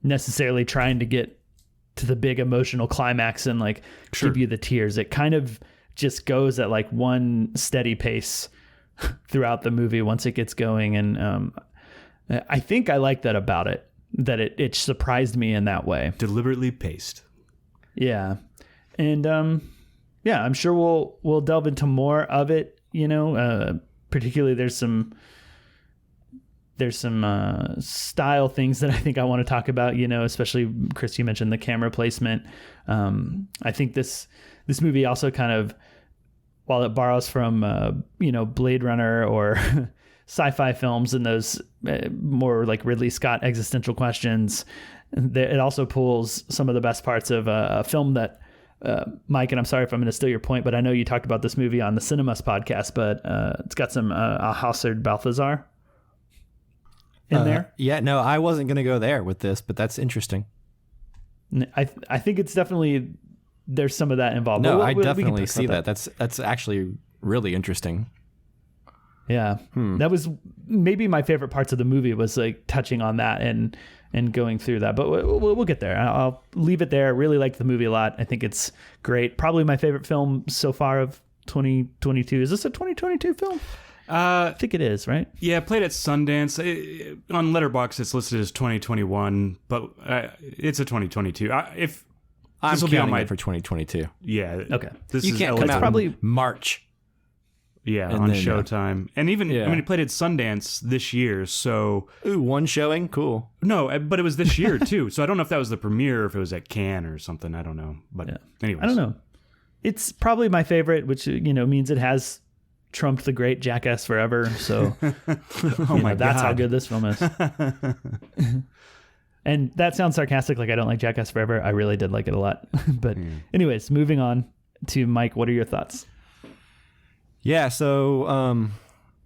necessarily trying to get to the big emotional climax and like give you the tears. It kind of just goes at like one steady pace throughout the movie once it gets going. And I think I like that about it, that it surprised me in that way. Deliberately paced. Yeah. And I'm sure we'll delve into more of it, particularly there's some style things that I think I want to talk about, especially Chris, you mentioned the camera placement. I think this movie also kind of, while it borrows from, Blade Runner or sci-fi films and those more like Ridley Scott existential questions, it also pulls some of the best parts of a film that, Mike, and I'm sorry if I'm going to steal your point, but I know you talked about this movie on the Cinemas podcast, but it's got some Haussard Balthazar in there. Yeah, no, I wasn't going to go there with this, but that's interesting. I think it's definitely, there's some of that involved. No, I definitely see that. That's actually really interesting. Yeah. That was maybe my favorite parts of the movie, was like touching on that and going through that, but we'll get there. I'll leave it there. I really like the movie a lot. I think it's great. Probably my favorite film so far of 2022. Is this a 2022 film? I think it is, right? Yeah, played at Sundance. On Letterboxd, it's listed as 2021, but it's a 2022. I'm counting it for 2022. Yeah. Okay. You can't come out probably March. Yeah, And on then, Showtime. And even, Yeah. I mean, he played at Sundance this year, so... Ooh, one showing? Cool. No, but it was this year, too. So I don't know if that was the premiere or if it was at Cannes or something. I don't know. But anyways. I don't know. It's probably my favorite, which, means it has trumped the great Jackass Forever. So that's how good this film is. And that sounds sarcastic, like I don't like Jackass Forever. I really did like it a lot. But anyways, moving on to Mike, what are your thoughts? Yeah, so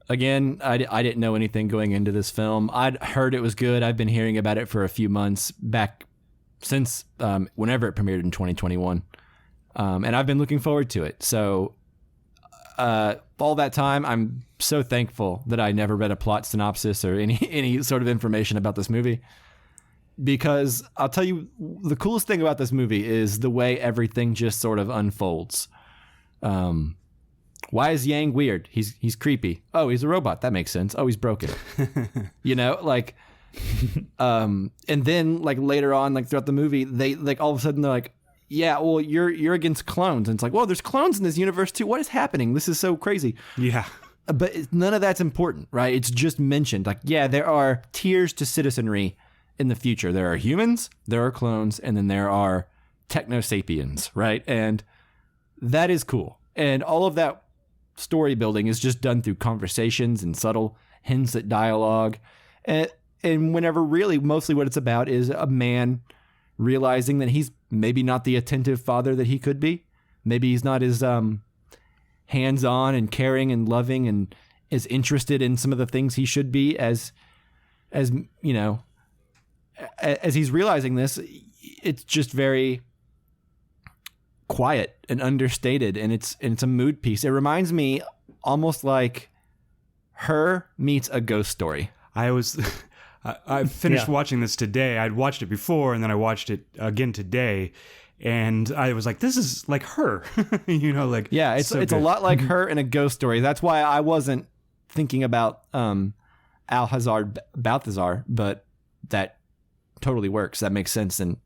again, I didn't know anything going into this film. I'd heard it was good. I've been hearing about it for a few months back since whenever it premiered in 2021. And I've been looking forward to it. So all that time, I'm so thankful that I never read a plot synopsis or any sort of information about this movie. Because I'll tell you, the coolest thing about this movie is the way everything just sort of unfolds. Why is Yang weird? He's creepy. Oh, he's a robot. That makes sense. Oh, he's broken. And then like later on, like throughout the movie, they like all of a sudden they're like, yeah, well, you're against clones. And it's like, well, there's clones in this universe too. What is happening? This is so crazy. Yeah. But none of that's important, right? It's just mentioned. Like, yeah, there are tiers to citizenry in the future. There are humans, there are clones, and then there are techno-sapiens, right? And that is cool. And all of that story building is just done through conversations and subtle hints at dialogue. And whenever really mostly what it's about is a man realizing that he's maybe not the attentive father that he could be. Maybe he's not as hands-on and caring and loving and as interested in some of the things he should be as he's realizing this. It's just very quiet and understated, and it's a mood piece. It reminds me almost like Her meets A Ghost Story. I finished watching this today. I'd watched it before, and then I watched it again today, and I was like, this is like Her. Yeah, it's a lot like Her and A Ghost Story. That's why I wasn't thinking about Alcazar Balthazar, but that totally works. That makes sense. And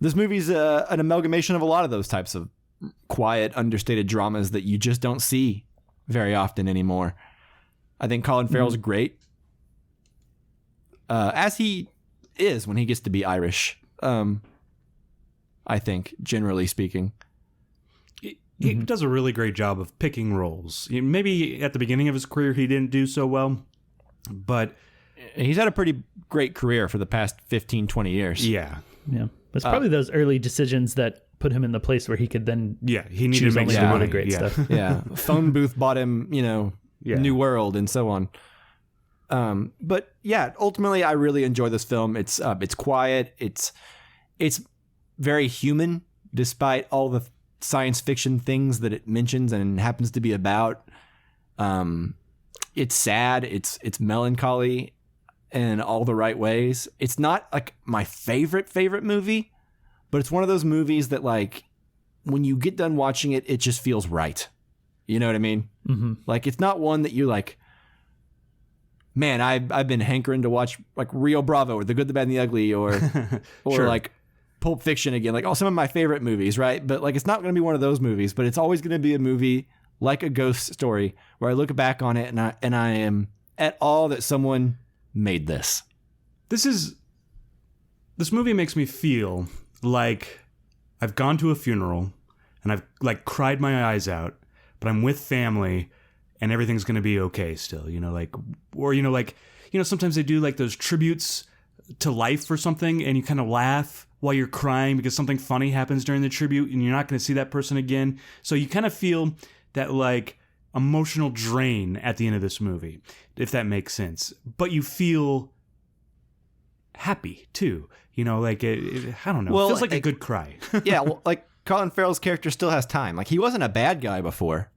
this movie's an amalgamation of a lot of those types of quiet, understated dramas that you just don't see very often anymore. I think Colin Farrell's great, as he is when he gets to be Irish. I think, generally speaking. He does a really great job of picking roles. Maybe at the beginning of his career he didn't do so well, but... He's had a pretty great career for the past 15, 20 years. Yeah. Yeah. It's probably those early decisions that put him in the place where he could then he needed choose to make only some the money. really great stuff. Yeah. Phone booth bought him, New World and so on. But yeah, ultimately I really enjoy this film. It's quiet. It's very human despite all the science fiction things that it mentions and happens to be about. It's sad. It's melancholy in all the right ways. It's not like my favorite movie, but it's one of those movies that like when you get done watching it, it just feels right. You know what I mean? Mm-hmm. Like it's not one that you like, man, I've been hankering to watch like Rio Bravo or The Good, the Bad, and the Ugly or Sure. like Pulp Fiction again, like some of my favorite movies, right? But like it's not going to be one of those movies, but it's always going to be a movie like A Ghost Story where I look back on it and I am at awe that someone made this. This movie makes me feel like I've gone to a funeral and I've like cried my eyes out, but I'm with family and everything's going to be okay still, sometimes they do like those tributes to life or something and you kind of laugh while you're crying because something funny happens during the tribute and you're not going to see that person again. So you kind of feel that like emotional drain at the end of this movie, if that makes sense. But you feel happy too, I don't know. Well, it feels like a good cry. Yeah, well, like Colin Farrell's character still has time. Like he wasn't a bad guy before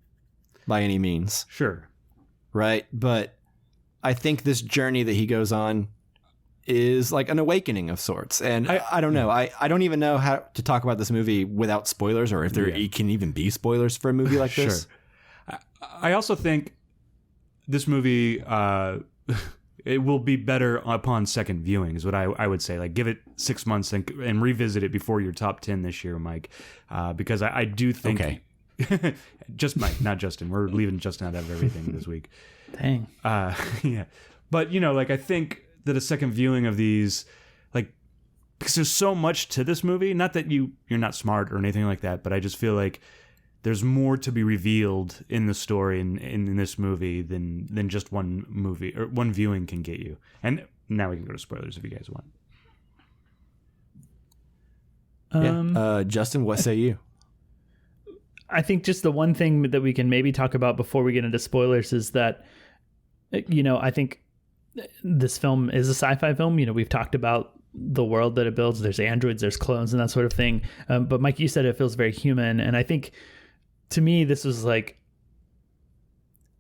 by any means. Sure. Right? But I think this journey that he goes on is like an awakening of sorts. And I don't know. I don't even know how to talk about this movie without spoilers or if there can even be spoilers for a movie like this. Sure. I also think this movie, it will be better upon second viewing is what I would say. Like give it 6 months and revisit it before your top 10 this year, Mike. Because I do think Just Mike, not Justin. We're leaving Justin out of everything this week. Dang. Yeah. But, like, I think that a second viewing of these, like, because there's so much to this movie, not that you're not smart or anything like that, but I just feel like there's more to be revealed in the story in this movie than just one movie or one viewing can get you. And now we can go to spoilers if you guys want. Justin, what say you? I think just the one thing that we can maybe talk about before we get into spoilers is that, I think this film is a sci-fi film. We've talked about the world that it builds. There's androids, there's clones, and that sort of thing. But Mike, you said it feels very human. And I think, to me, this was like,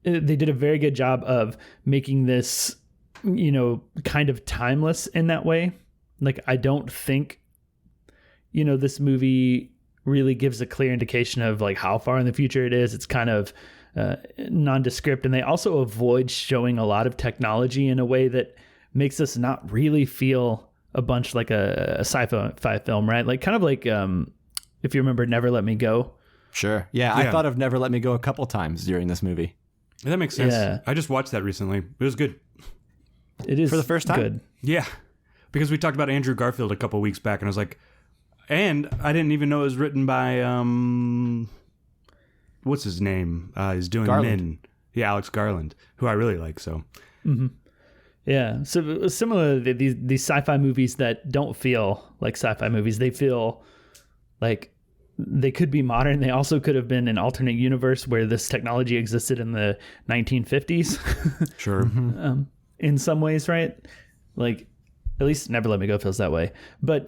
they did a very good job of making this, kind of timeless in that way. Like, I don't think, this movie really gives a clear indication of like how far in the future it is. It's kind of nondescript, and they also avoid showing a lot of technology in a way that makes us not really feel a bunch like a sci-fi film, right? Like kind of like if you remember Never Let Me Go. Sure. Yeah, I thought of Never Let Me Go a couple times during this movie. That makes sense. Yeah. I just watched that recently. It was good. It is for the first time. Good. Yeah, because we talked about Andrew Garfield a couple weeks back, and I was like, and I didn't even know it was written by what's his name? He's doing Garland. Min. Yeah, Alex Garland, who I really like. So. Mm-hmm. Yeah. So similar to these sci-fi movies that don't feel like sci-fi movies, they feel like they could be modern. They also could have been an alternate universe where this technology existed in the 1950s. Sure. In some ways, right? Like, at least Never Let Me Go feels that way. But,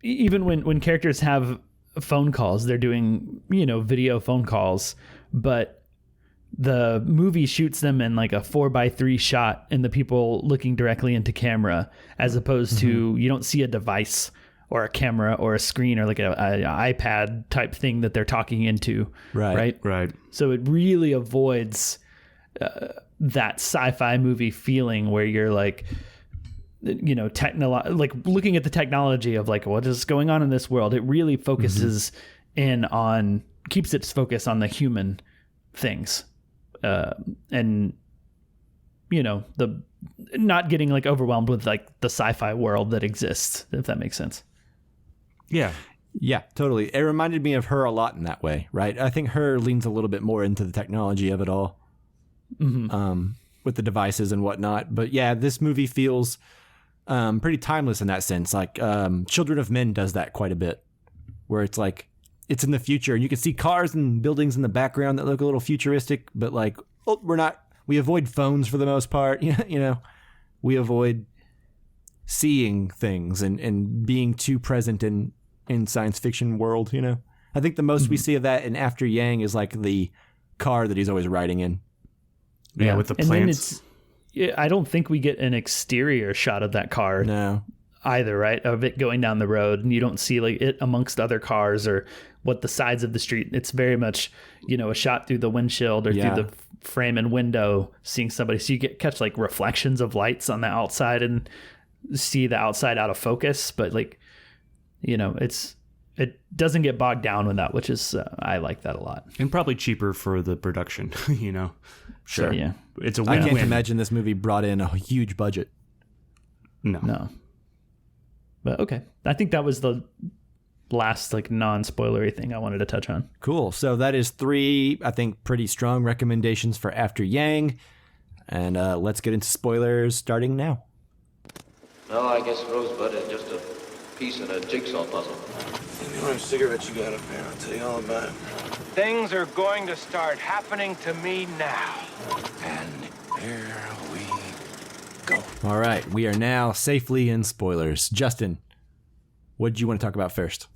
even when characters have phone calls, they're doing, video phone calls, but the movie shoots them in like a 4:3 shot and the people looking directly into camera, as opposed to you don't see a device or a camera or a screen or like an iPad type thing that they're talking into. Right. So it really avoids that sci-fi movie feeling where you're like, like looking at the technology of like what is going on in this world. It really focuses keeps its focus on the human things, and the not getting like overwhelmed with like the sci-fi world that exists, if that makes sense. Yeah, totally. It reminded me of Her a lot in that way, right? I think Her leans a little bit more into the technology of it all, with the devices and whatnot. But yeah, this movie feels pretty timeless in that sense. Like Children of Men does that quite a bit, where it's like it's in the future and you can see cars and buildings in the background that look a little futuristic, but like we avoid phones for the most part. We avoid seeing things and being too present in science fiction world. I think the most we see of that in After Yang is like the car that he's always riding in. Yeah, with the plants. I don't think we get an exterior shot of that car. No. Either, right? Of it going down the road, and you don't see like it amongst other cars or what the sides of the street. It's very much, a shot through the windshield or through the frame and window, seeing somebody. So you catch like reflections of lights on the outside and see the outside out of focus. But like, it doesn't get bogged down with that, which is I like that a lot. And probably cheaper for the production, Sure. So, yeah. It's a I win-win. can't imagine this movie brought in a huge budget. No. But okay. I think that was the last like non-spoilery thing I wanted to touch on. Cool. So that is 3, I think, pretty strong recommendations for After Yang. And let's get into spoilers starting now. No, I guess Rosebud is just a piece in a jigsaw puzzle. Any more cigarettes you got up there? I'll tell you all about it. Things are going to start happening to me now. And here we go. All right. We are now safely in spoilers. Justin, what do you want to talk about first?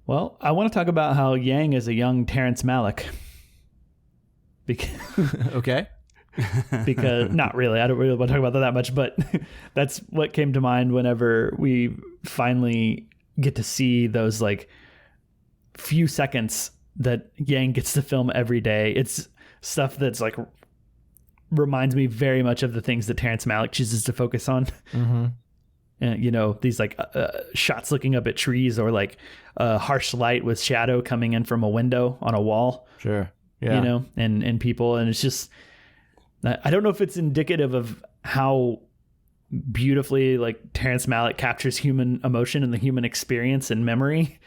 Well, I want to talk about how Yang is a young Terrence Malick. Okay. Because not really. I don't really want to talk about that much, but that's what came to mind whenever we finally get to see those like few seconds that Yang gets to film every day. It's stuff that's like reminds me very much of the things that Terrence Malick chooses to focus on. these like shots looking up at trees, or like harsh light with shadow coming in from a window on a wall. Sure. Yeah. And people. And it's just, I don't know if it's indicative of how beautifully like Terrence Malick captures human emotion and the human experience and memory,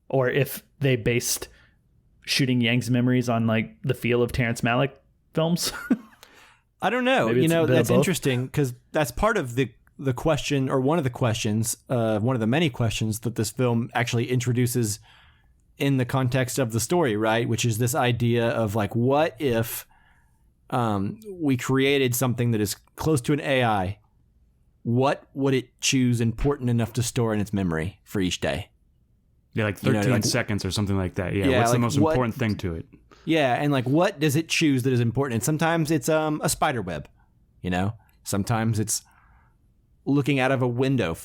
or if they based shooting Yang's memories on like the feel of Terrence Malick films. I don't know. That's interesting, because that's part of the question, or one of the questions, one of the many questions that this film actually introduces in the context of the story, right? Which is this idea of like, what if we created something that is close to an AI? What would it choose important enough to store in its memory for each day? Yeah, like 13 seconds or something like that. Yeah, what's the most important thing to it? Yeah, and like, what does it choose that is important? And sometimes it's a spider web, Sometimes it's looking out of a window,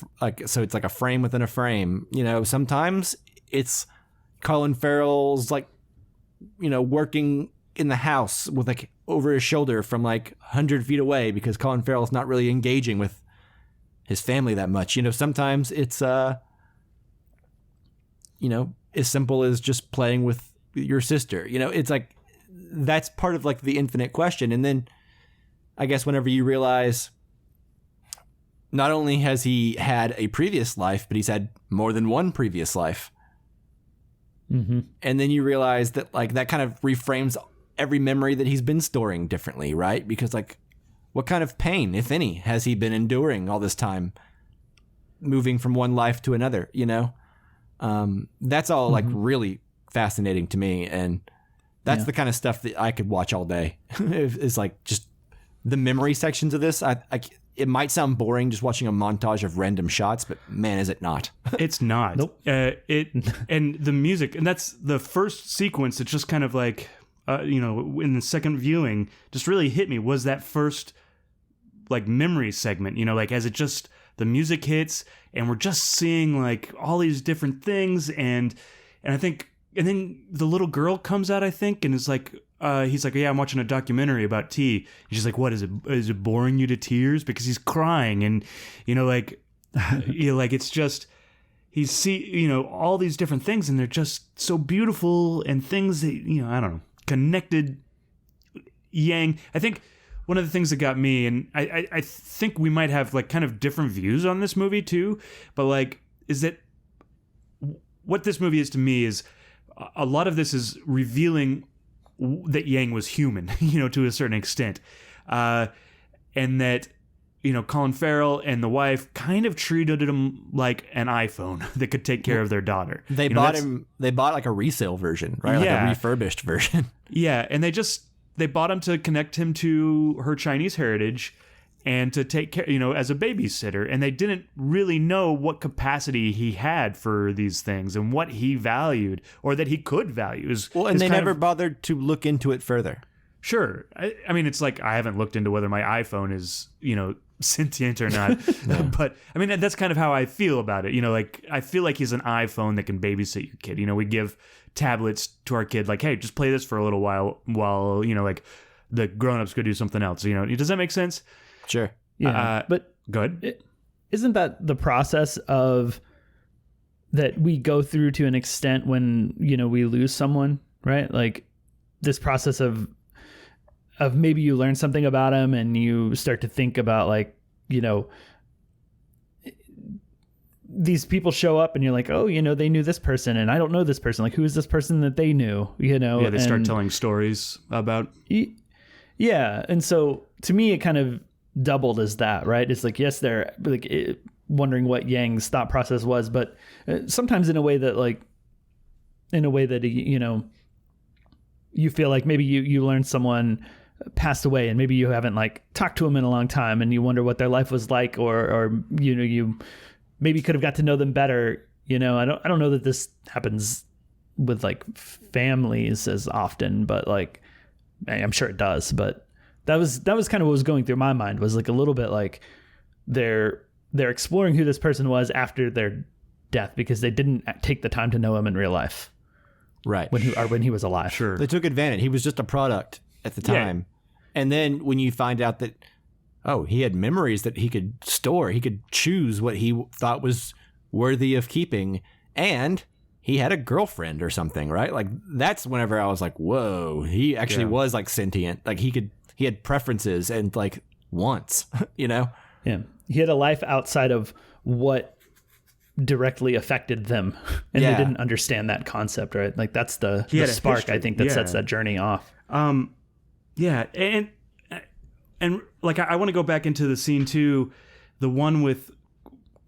so it's like a frame within a frame. Sometimes it's Colin Farrell's working in the house with like over his shoulder from like 100 feet away, because Colin Farrell's not really engaging with his family that much. Sometimes it's as simple as just playing with your sister. It's like, that's part of like the infinite question. And then I guess whenever you realize not only has he had a previous life, but he's had more than one previous life. Mm-hmm. And then you realize that like that kind of reframes every memory that he's been storing differently, right? Because like, what kind of pain, if any, has he been enduring all this time, moving from one life to another, That's all like really fascinating to me. And that's the kind of stuff that I could watch all day. It's like just the memory sections of this. It might sound boring just watching a montage of random shots, but man, is it not? It's not. Nope. And the music, and that's the first sequence. It's just kind of like, in the second viewing, just really hit me, was that first like memory segment, like as it just, the music hits and we're just seeing like all these different things. And I think, and then the little girl comes out, I think, and is like, he's like, yeah, I'm watching a documentary about tea. And she's like, what is it? Is it boring you to tears? Because he's crying, and like it's just, all these different things, and they're just so beautiful, and things that I don't know, connected. Yang, I think one of the things that got me, and I think we might have like kind of different views on this movie too, but like, is that what this movie is to me is a lot of this is revealing that Yang was human, to a certain extent. And that, Colin Farrell and the wife kind of treated him like an iPhone that could take care of their daughter. They bought like a resale version, right? Like a refurbished version. Yeah. And they bought him to connect him to her Chinese heritage and to take care, as a babysitter. And they didn't really know what capacity he had for these things and what he valued, or that he could value. And they never bothered to look into it further. Sure. I mean, it's like, I haven't looked into whether my iPhone is, sentient or not. No. But I mean, that's kind of how I feel about it. Like, I feel like he's an iPhone that can babysit your kid. We give tablets to our kid, like, hey, just play this for a little while like the grown-ups go do something else. Does that make sense? Sure. Yeah. But good. Isn't that the process of that we go through to an extent when, we lose someone, right? Like this process of maybe you learn something about them and you start to think about like, these people show up and you're like, oh, they knew this person and I don't know this person. Like, who is this person that they knew, Yeah, they start telling stories about. Yeah. And so to me, it kind of doubled as that, right? It's like, yes, they're like wondering what Yang's thought process was, but sometimes in a way that you feel like maybe you learned someone passed away and maybe you haven't like talked to them in a long time and you wonder what their life was like, or you maybe could have got to know them better. I don't know that this happens with like families as often, but like I'm sure it does, but that was kind of what was going through my mind, was like a little bit like they're exploring who this person was after their death because they didn't take the time to know him in real life. Right. When he was alive. Sure. They took advantage. He was just a product at the time. Yeah. And then when you find out that he had memories that he could store. He could choose what he thought was worthy of keeping. And he had a girlfriend or something, right? Like, that's whenever I was like, whoa, he actually was like sentient. Like, he had preferences and like wants, you know? Yeah. He had a life outside of what directly affected them. And they didn't understand that concept, right? Like, that's the spark, history. I think, that sets that journey off. Yeah. And like, I want to go back into the scene too, the one with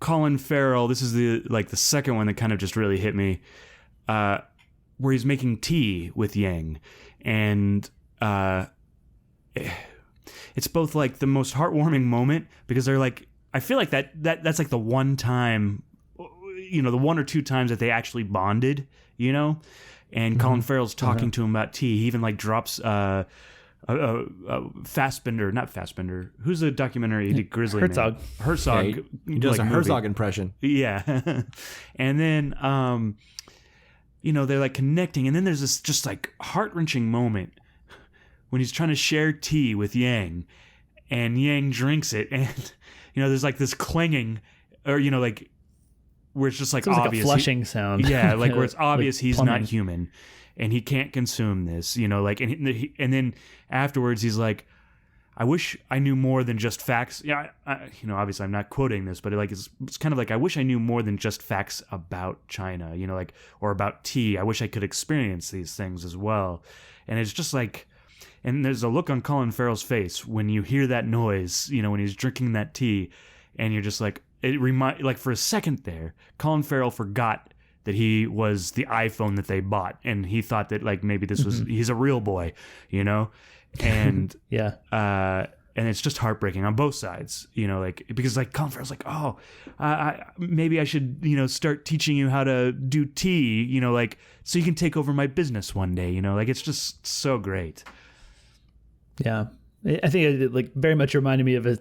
Colin Farrell. This is the second one that kind of just really hit me, where he's making tea with Yang, and it's both like the most heartwarming moment, because they're like, I feel like that's like the one time, you know, the one or two times that they actually bonded, you know, and Colin Farrell's talking to him about tea. He even like drops Fassbender, not Fassbender. Who's the documentary? He did Grizzly Herzog. Man. Herzog. Yeah, he does a Herzog impression. Yeah. And then, you know, they're like connecting. And then there's this just like heart-wrenching moment when he's trying to share tea with Yang, and Yang drinks it. And, you know, there's like this clanging, or, you know, like, where it's just like obvious. Like a flushing sound. Yeah, like where it's obvious like he's plumbing. not human. And he can't consume this, you know, like, and then afterwards he's like, I wish I knew more than just facts. Yeah, you know, obviously I'm not quoting this, but it's kind of like, I wish I knew more than just facts about China, you know, like, or about tea. I wish I could experience these things as well. And it's just like, and there's a look on Colin Farrell's face when you hear that noise, you know, when he's drinking that tea, and you're just like, like for a second there, Colin Farrell forgot that he was the iPhone that they bought, and he thought that like maybe this was he's a real boy, you know, and and it's just heartbreaking on both sides, you know, like, because like Colin Farrell's like, maybe I should, you know, start teaching you how to do tea, you know, like, so you can take over my business one day, you know, like, it's just so great. Yeah, I think it like very much reminded me of a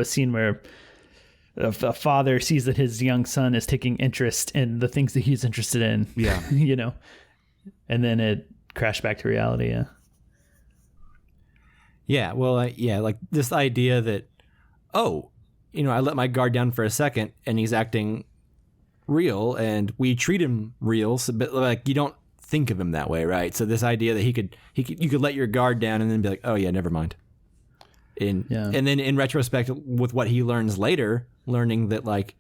scene where a father sees that his young son is taking interest in the things that he's interested in. Yeah. You know, and then it crashed back to reality. Yeah. Yeah. Well, like this idea that, you know, I let my guard down for a second and he's acting real and we treat him real. So, but like, you don't think of him that way. Right. So this idea that you could let your guard down and then be like, oh yeah, never mind. And then in retrospect, with what he learns later, learning that, like,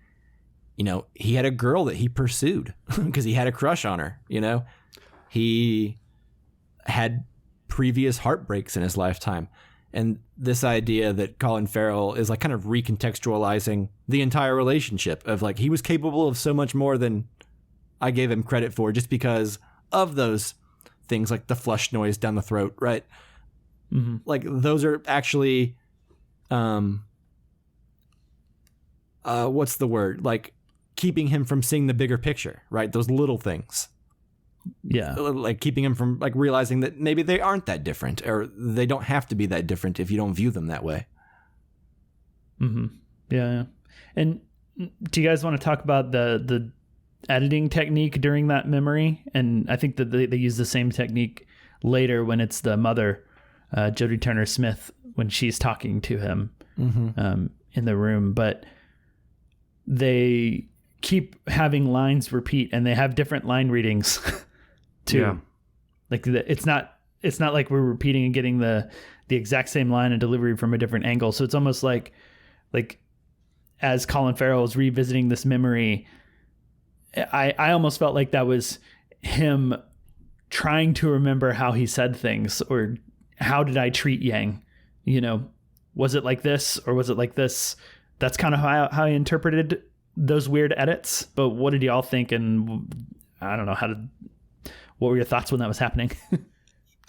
you know, he had a girl that he pursued because he had a crush on her, you know, he had previous heartbreaks in his lifetime. And this idea that Colin Farrell is like kind of recontextualizing the entire relationship of like, he was capable of so much more than I gave him credit for, just because of those things like the flush noise down the throat, right? Mm-hmm. Like, those are actually, what's the word? Like, keeping him from seeing the bigger picture, right? Those little things. Yeah. Like keeping him from like realizing that maybe they aren't that different, or they don't have to be that different if you don't view them that way. Mm-hmm. Yeah. And do you guys want to talk about the editing technique during that memory? And I think that they use the same technique later when it's the mother, Jodie Turner-Smith, when she's talking to him in the room. But they keep having lines repeat, and they have different line readings too. Yeah. Like it's not like we're repeating and getting the exact same line and delivery from a different angle. So it's almost like as Colin Farrell is revisiting this memory, I almost felt like that was him trying to remember how he said things, or how did I treat Yang? You know, was it like this or was it like this? That's kind of how I interpreted those weird edits. But what did y'all think? And I don't know, what were your thoughts when that was happening?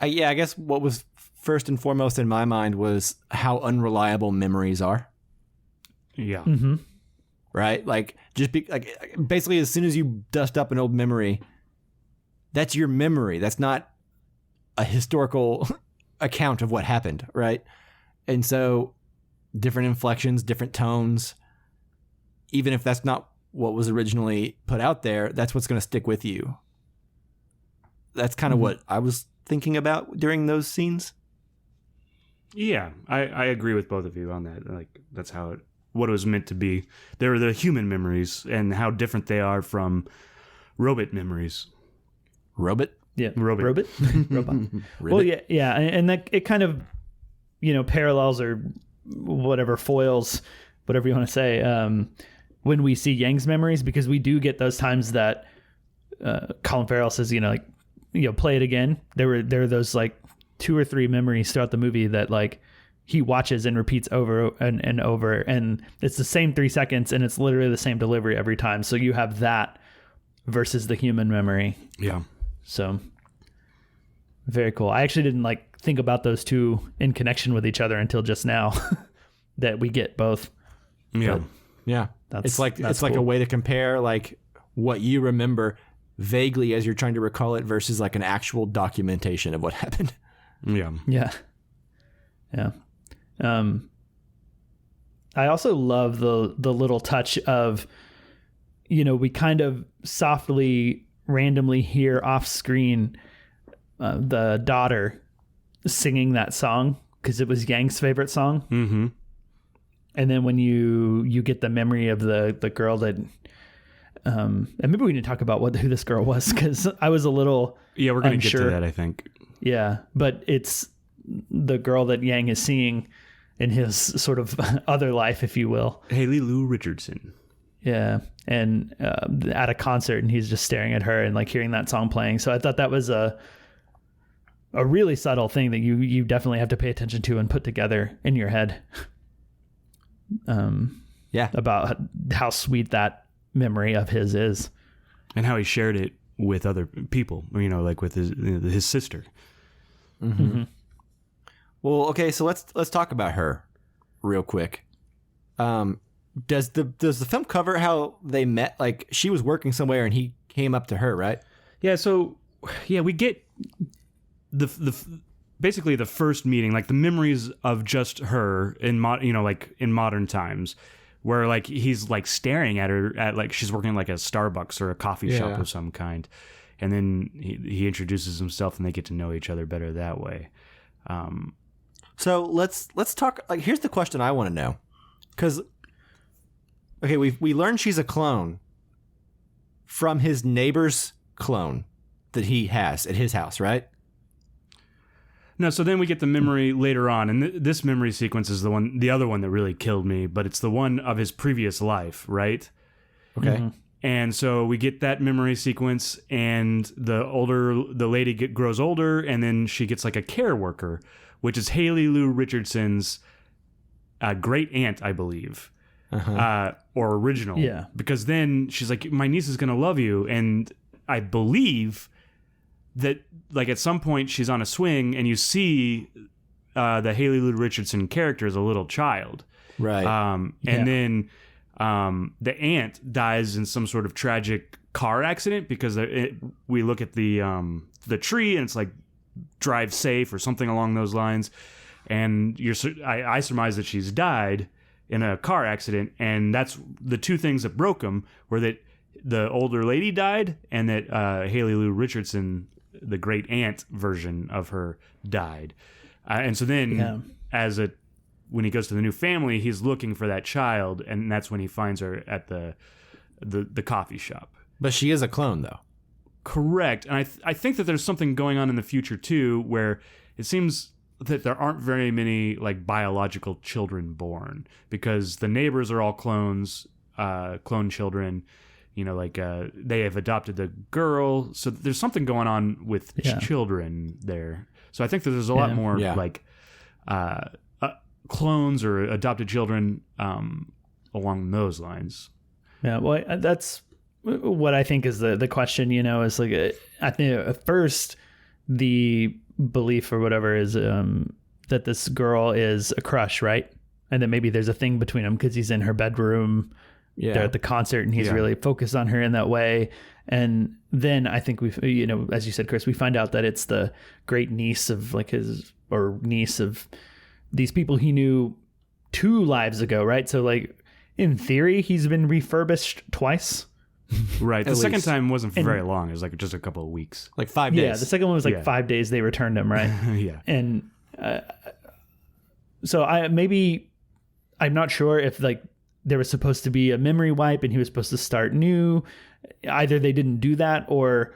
I guess what was first and foremost in my mind was how unreliable memories are. Yeah. Mm-hmm. Right? Like, basically as soon as you dust up an old memory, that's your memory. That's not a historical account of what happened, right? And so different inflections, different tones, even if that's not what was originally put out there, that's what's going to stick with you. That's kind of what I was thinking about during those scenes. Yeah, I agree with both of you on that. Like, that's what it was meant to be. They're the human memories and how different they are from robot memories. Robot? Yeah. Robot. Robot. Well, yeah. And that it kind of, parallels or whatever, foils, whatever you want to say, when we see Yang's memories, because we do get those times that Colin Farrell says, play it again. There are those like 2 or 3 memories throughout the movie that like he watches and repeats over and over, and it's the same 3 seconds and it's literally the same delivery every time. So you have that versus the human memory. Yeah. So very cool. I actually didn't like think about those two in connection with each other until just now that we get both. Yeah. But Yeah. It's like cool. a way to compare like what you remember vaguely as you're trying to recall it versus like an actual documentation of what happened. Yeah. Yeah. Yeah. I also love the little touch of, we kind of softly, randomly hear off screen the daughter singing that song because it was Yang's favorite song. Mm-hmm. And then when you get the memory of the girl that, and maybe we need to talk about who this girl was, because I was a little we're going to get to unsure. that, I think. Yeah, but it's the girl that Yang is seeing in his sort of other life, if you will. Haley Lou Richardson. Yeah, and at a concert, and he's just staring at her and like hearing that song playing. So I thought that was a really subtle thing that you definitely have to pay attention to and put together in your head. About how sweet that memory of his is, and how he shared it with other people. Like with his sister. Mm-hmm. Mm-hmm. Well, okay, so let's talk about her real quick. Does the film cover how they met? Like she was working somewhere and he came up to her, right? Yeah. So we get the basically the first meeting, like the memories of just her in modern times, where like he's like staring at her at like she's working like a Starbucks or a coffee shop of some kind, and then he introduces himself and they get to know each other better that way. So let's talk. Like, here's the question I want to know, because okay, we learned she's a clone from his neighbor's clone that he has at his house, right? No, so then we get the memory later on, and this memory sequence is the other one that really killed me, but it's the one of his previous life, right? Okay. Mm-hmm. And so we get that memory sequence, and the lady grows older, and then she gets like a care worker, which is Haley Lou Richardson's great aunt, I believe, or original. Yeah. Because then she's like, my niece is going to love you, and I believe that like at some point she's on a swing and you see the Haley Lou Richardson character as a little child. Right. And then the aunt dies in some sort of tragic car accident because we look at the tree and it's like drive safe or something along those lines. And I surmise that she's died in a car accident. And that's the two things that broke them were that the older lady died and that Haley Lou Richardson, the great aunt version of her, died. And so then when he goes to the new family, he's looking for that child, and that's when he finds her at the coffee shop. But she is a clone, though. Correct. And I think that there's something going on in the future, too, where it seems that there aren't very many like biological children born because the neighbors are all clones, clone children. They have adopted the girl. So there's something going on with children there. So I think that there's a lot more like clones or adopted children along those lines. Yeah, well, that's what I think is the question, is like, I think at first the belief or whatever is that this girl is a crush, right? And that maybe there's a thing between them because he's in her bedroom. Yeah. They're at the concert and he's really focused on her in that way. And then I think as you said, Chris, we find out that it's the great niece of like niece of these people he knew 2 lives ago, right? So like in theory, he's been refurbished twice. Right. The second time wasn't for very long. It was like just a couple of weeks. Like 5 days. Yeah, the second one was like 5 days they returned him, right? Yeah. And So I'm not sure if like there was supposed to be a memory wipe and he was supposed to start new. Either they didn't do that, or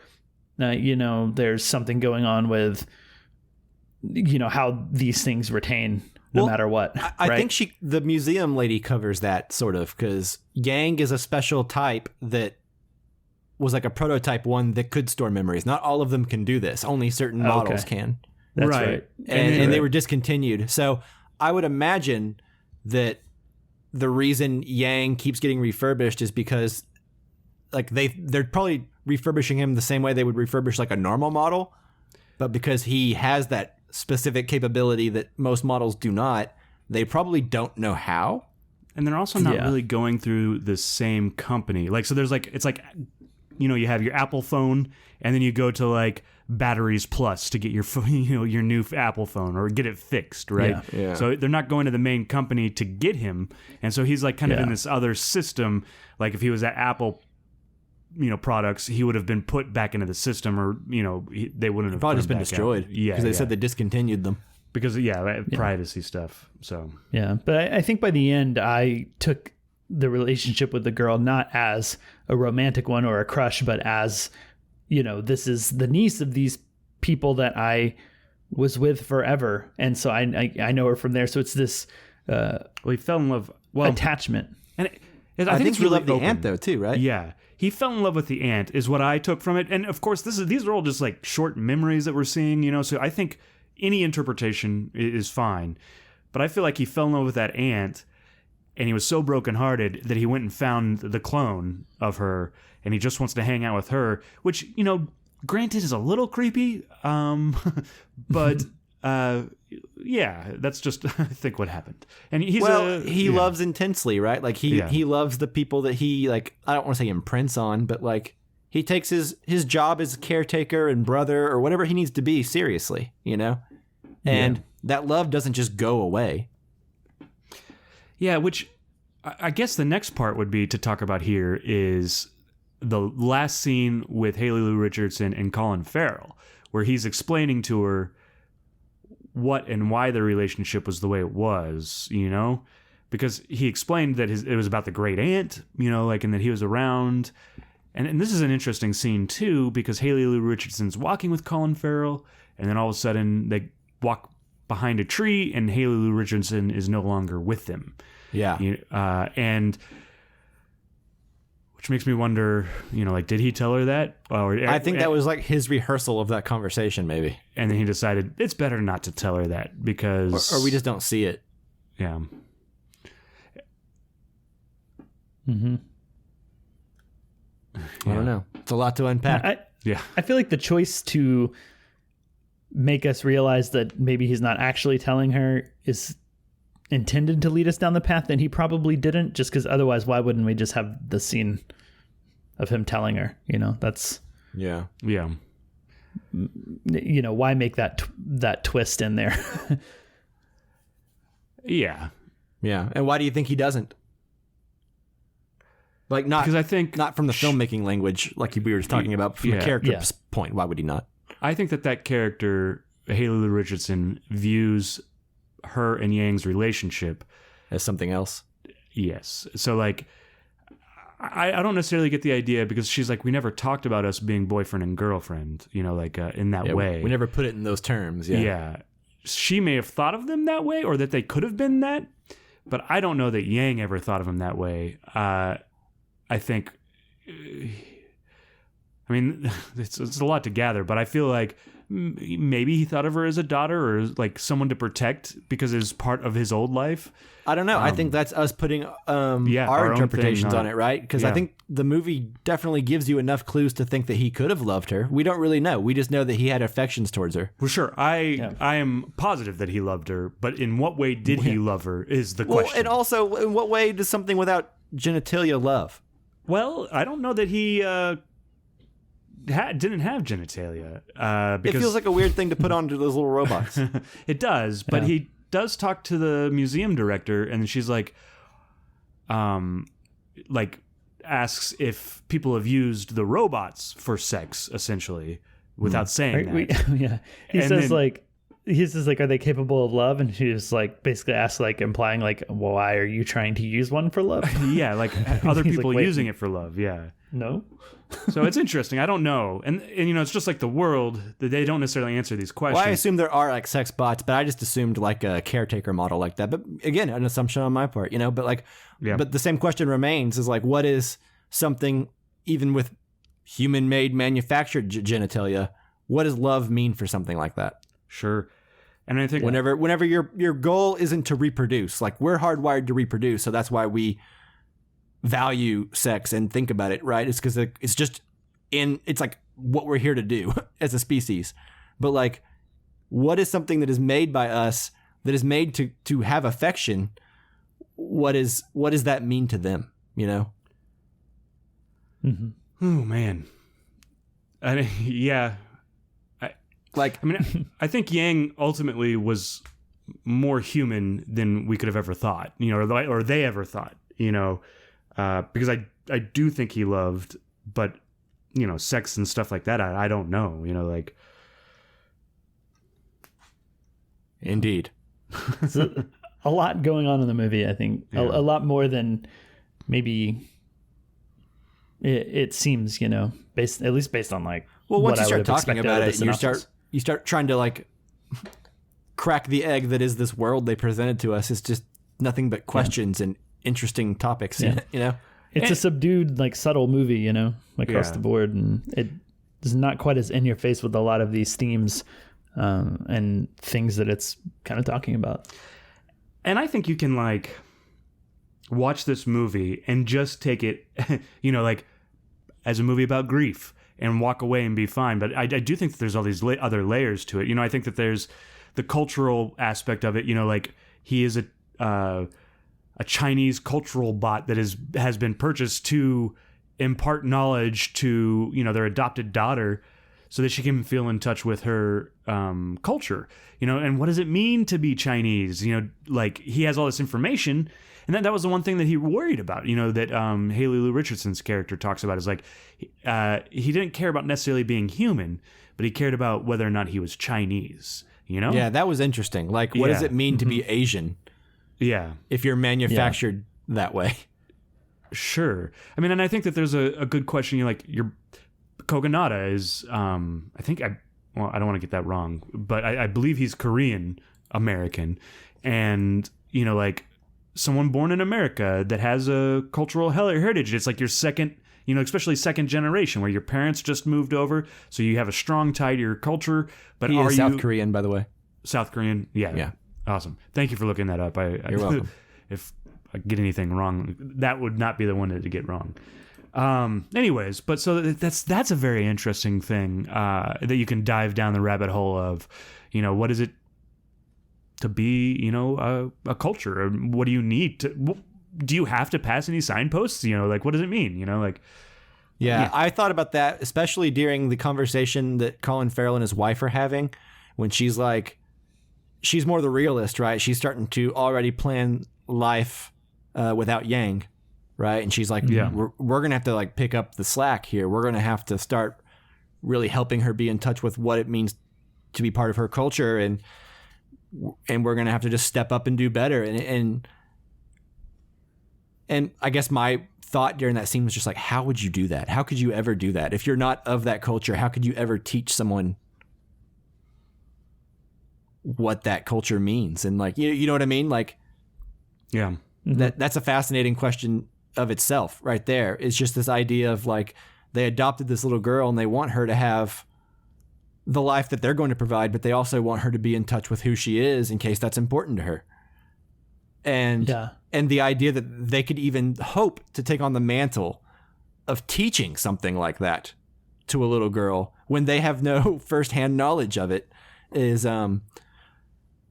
there's something going on with how these things retain no matter what. I think the museum lady covers that sort of, because Yang is a special type that was like a prototype one that could store memories. Not all of them can do this. Only certain models can. That's right. And they were discontinued. So I would imagine that the reason Yang keeps getting refurbished is because like they're probably refurbishing him the same way they would refurbish like a normal model, but because he has that specific capability that most models do not, they probably don't know how. And they're also not really going through the same company. Like, so there's like, it's like, you have your Apple phone, and then you go to like Batteries Plus to get your your new Apple phone or get it fixed, right? Yeah. So they're not going to the main company to get him, and so he's like kind of in this other system. Like if he was at Apple, products, he would have been put back into the system, or they wouldn't have probably just been destroyed. Out. Yeah, because they said they discontinued them because privacy stuff. So but I think by the end I took the relationship with the girl not as a romantic one or a crush, but as this is the niece of these people that I was with forever, and so I know her from there. So it's this he fell in love. Attachment, and I think it's he really loved the aunt though too, right? Yeah, he fell in love with the aunt is what I took from it, and of course these are all just like short memories that we're seeing, So I think any interpretation is fine, but I feel like he fell in love with that aunt. And he was so brokenhearted that he went and found the clone of her, and he just wants to hang out with her, which, granted is a little creepy, but that's just, I think, what happened. And he loves intensely, right? Like he loves the people that he, like, I don't want to say imprints on, but like he takes his job as caretaker and brother or whatever he needs to be seriously, and that love doesn't just go away. Yeah, which I guess the next part would be to talk about here is the last scene with Haley Lou Richardson and Colin Farrell, where he's explaining to her what and why their relationship was the way it was, because he explained that it was about the great aunt, and that he was around. And this is an interesting scene, too, because Haley Lou Richardson's walking with Colin Farrell, and then all of a sudden they walk behind a tree, and Haley Lou Richardson is no longer with them. Yeah. And which makes me wonder, did he tell her that? I think that was like his rehearsal of that conversation, maybe. And then he decided it's better not to tell her that because... Or we just don't see it. Yeah. Mm-hmm. I don't know. It's a lot to unpack. I feel like the choice to make us realize that maybe he's not actually telling her is intended to lead us down the path, then he probably didn't, just because otherwise why wouldn't we just have the scene of him telling her, that's why make that twist in there? Yeah. And why do you think he doesn't? Like, not because I think not from the filmmaking language, like we were talking about, from a character's point. Why would he not? I think that character, Haley Lou Richardson, views her and Yang's relationship as something else. Yes. So like, I don't necessarily get the idea, because she's like, we never talked about us being boyfriend and girlfriend, in that way. We never put it in those terms. Yeah. She may have thought of them that way, or that they could have been that, but I don't know that Yang ever thought of him that way. I think, it's a lot to gather, but I feel like maybe he thought of her as a daughter, or like someone to protect because it's part of his old life. I don't know. I think that's us putting our interpretations on it, right? Because I think the movie definitely gives you enough clues to think that he could have loved her. We don't really know. We just know that he had affections towards her. Well, sure. I am positive that he loved her, but in what way did he love her is the question. And also, in what way does something without genitalia love? Well, I don't know that he didn't have genitalia. Because it feels like a weird thing to put onto those little robots. It does, but he does talk to the museum director, and she's like asks if people have used the robots for sex, essentially, without saying that. He says, he's just like, are they capable of love? And she was like, basically asked, like, implying like, why are you trying to use one for love? Yeah, like other He's people like, wait, using it for love. Yeah. No. So it's interesting. I don't know. And you know, it's just like the world that they don't necessarily answer these questions. Well, I assume there are like sex bots, but I just assumed like a caretaker model like that. But again, an assumption on my part, you know, but like, but the same question remains is like, what is something, even with human-made manufactured genitalia, what does love mean for something like that? Sure. And I think whenever your goal isn't to reproduce, like we're hardwired to reproduce. So that's why we value sex and think about it, right? It's because it's just it's like what we're here to do as a species. But like, what is something that is made by us, that is made to have affection? What does that mean to them? You know? Mm-hmm. Oh man. Yeah. I mean, I think Yang ultimately was more human than we could have ever thought, you know, or they ever thought, you know. Because I do think he loved, but, you know, sex and stuff like that, I don't know, you know, like. Indeed. So, a lot going on in the movie, I think. A lot more than maybe it seems, you know, at least based on like. Well, once you start talking about it, you start trying to like crack the egg that is this world they presented to us. It's just nothing but questions and interesting topics, you know? It's a subdued, like, subtle movie, you know, across the board, and it is not quite as in your face with a lot of these themes and things that it's kind of talking about. And I think you can, like, watch this movie and just take it, you know, like, as a movie about grief and walk away and be fine. But I do think that there's all these other layers to it. You know, I think that there's the cultural aspect of it, you know, like, he is a Chinese cultural bot that has been purchased to impart knowledge to, you know, their adopted daughter so that she can feel in touch with her culture, you know. And what does it mean to be Chinese? You know, like, he has all this information, and that was the one thing that he worried about, you know, that Haley Lou Richardson's character talks about, is like, he didn't care about necessarily being human, but he cared about whether or not he was Chinese, you know? Yeah, that was interesting. Like, what does it mean to be Asian? Yeah. If you're manufactured that way. Sure. I mean, and I think that there's a good question. You're like, your Kogonada is, I don't want to get that wrong, but I believe he's Korean American. And, you know, like, someone born in America that has a cultural heritage. It's like your second, you know, especially second generation, where your parents just moved over. So you have a strong tie to your culture. But he is South Korean, by the way. South Korean? Yeah. Awesome. Thank you for looking that up. You're welcome. If I get anything wrong, that would not be the one to get wrong. Anyways, but so that's a very interesting thing that you can dive down the rabbit hole of, you know, what is it to be, you know, a culture? Or what do you need to? Do you have to pass any signposts? You know, like, what does it mean? You know, like. Yeah, I thought about that, especially during the conversation that Colin Farrell and his wife are having, when she's like. She's more the realist, right? She's starting to already plan life without Yang, right? And she's like, we're going to have to like pick up the slack here. We're going to have to start really helping her be in touch with what it means to be part of her culture, and we're going to have to just step up and do better. And I guess my thought during that scene was just like, how would you do that? How could you ever do that? If you're not of that culture, how could you ever teach someone what that culture means? And like, you know what I mean? Like, yeah, that's a fascinating question of itself right there. It's just this idea of like, they adopted this little girl and they want her to have the life that they're going to provide, but they also want her to be in touch with who she is in case that's important to her. And the idea that they could even hope to take on the mantle of teaching something like that to a little girl when they have no firsthand knowledge of it is,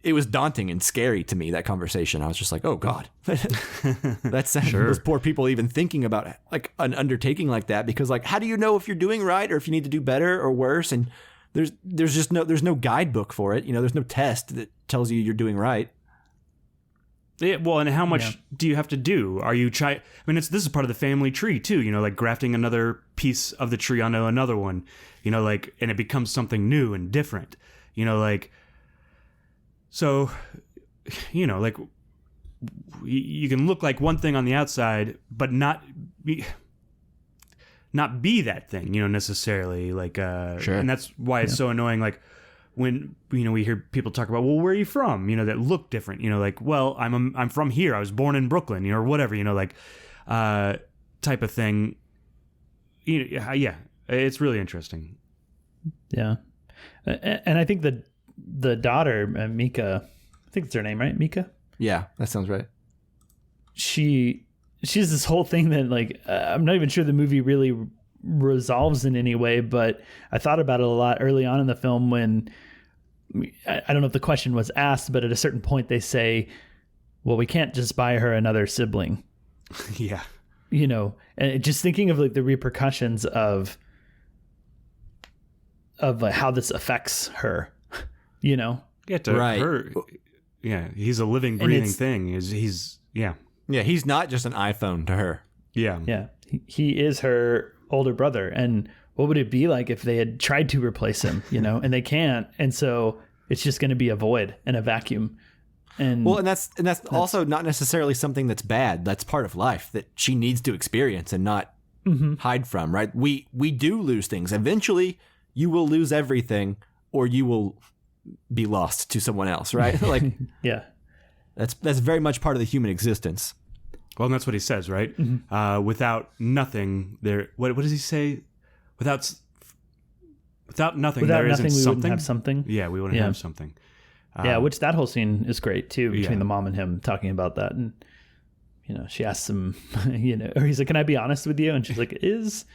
it was daunting and scary to me, that conversation. I was just like, oh God, that's those poor people even thinking about like an undertaking like that, because like, how do you know if you're doing right or if you need to do better or worse? And there's no guidebook for it. You know, there's no test that tells you you're doing right. Yeah, well, and how much do you have to do? Are you I mean, this is part of the family tree too, you know, like grafting another piece of the tree onto another one, you know, like, and it becomes something new and different, you know, like, So, you know, like you can look like one thing on the outside, but not be that thing, you know, necessarily. Like, Sure. And that's why it's so annoying. Like when, you know, we hear people talk about, well, where are you from? You know, that look different, you know, like, well, I'm from here. I was born in Brooklyn, you know, or whatever, you know, like, type of thing. You know, yeah, it's really interesting. Yeah. And I think the daughter, Mika, I think it's her name, right? Mika? Yeah, that sounds right. She's this whole thing that, like, I'm not even sure the movie really resolves in any way, but I thought about it a lot early on in the film when, I don't know if the question was asked, but at a certain point they say, well, we can't just buy her another sibling. Yeah. You know, and just thinking of like the repercussions of like how this affects her, you know? Yeah, to her. Yeah, he's a living, breathing thing. He's yeah. Yeah, he's not just an iPhone to her. Yeah. Yeah. He is her older brother. And what would it be like if they had tried to replace him, you know, and they can't. And so it's just going to be a void and a vacuum. And that's also not necessarily something that's bad. That's part of life that she needs to experience and not hide from, right? We do lose things. Eventually, you will lose everything or you will be lost to someone else, right? Like, yeah. That's very much part of the human existence. Well, and that's what he says, right? Without nothing, there. What does he say? Without nothing, there isn't something. Wouldn't have something. Yeah, we wouldn't have something. Yeah, which that whole scene is great too, between the mom and him talking about that. And, you know, she asks him, you know, or he's like, can I be honest with you? And she's like, is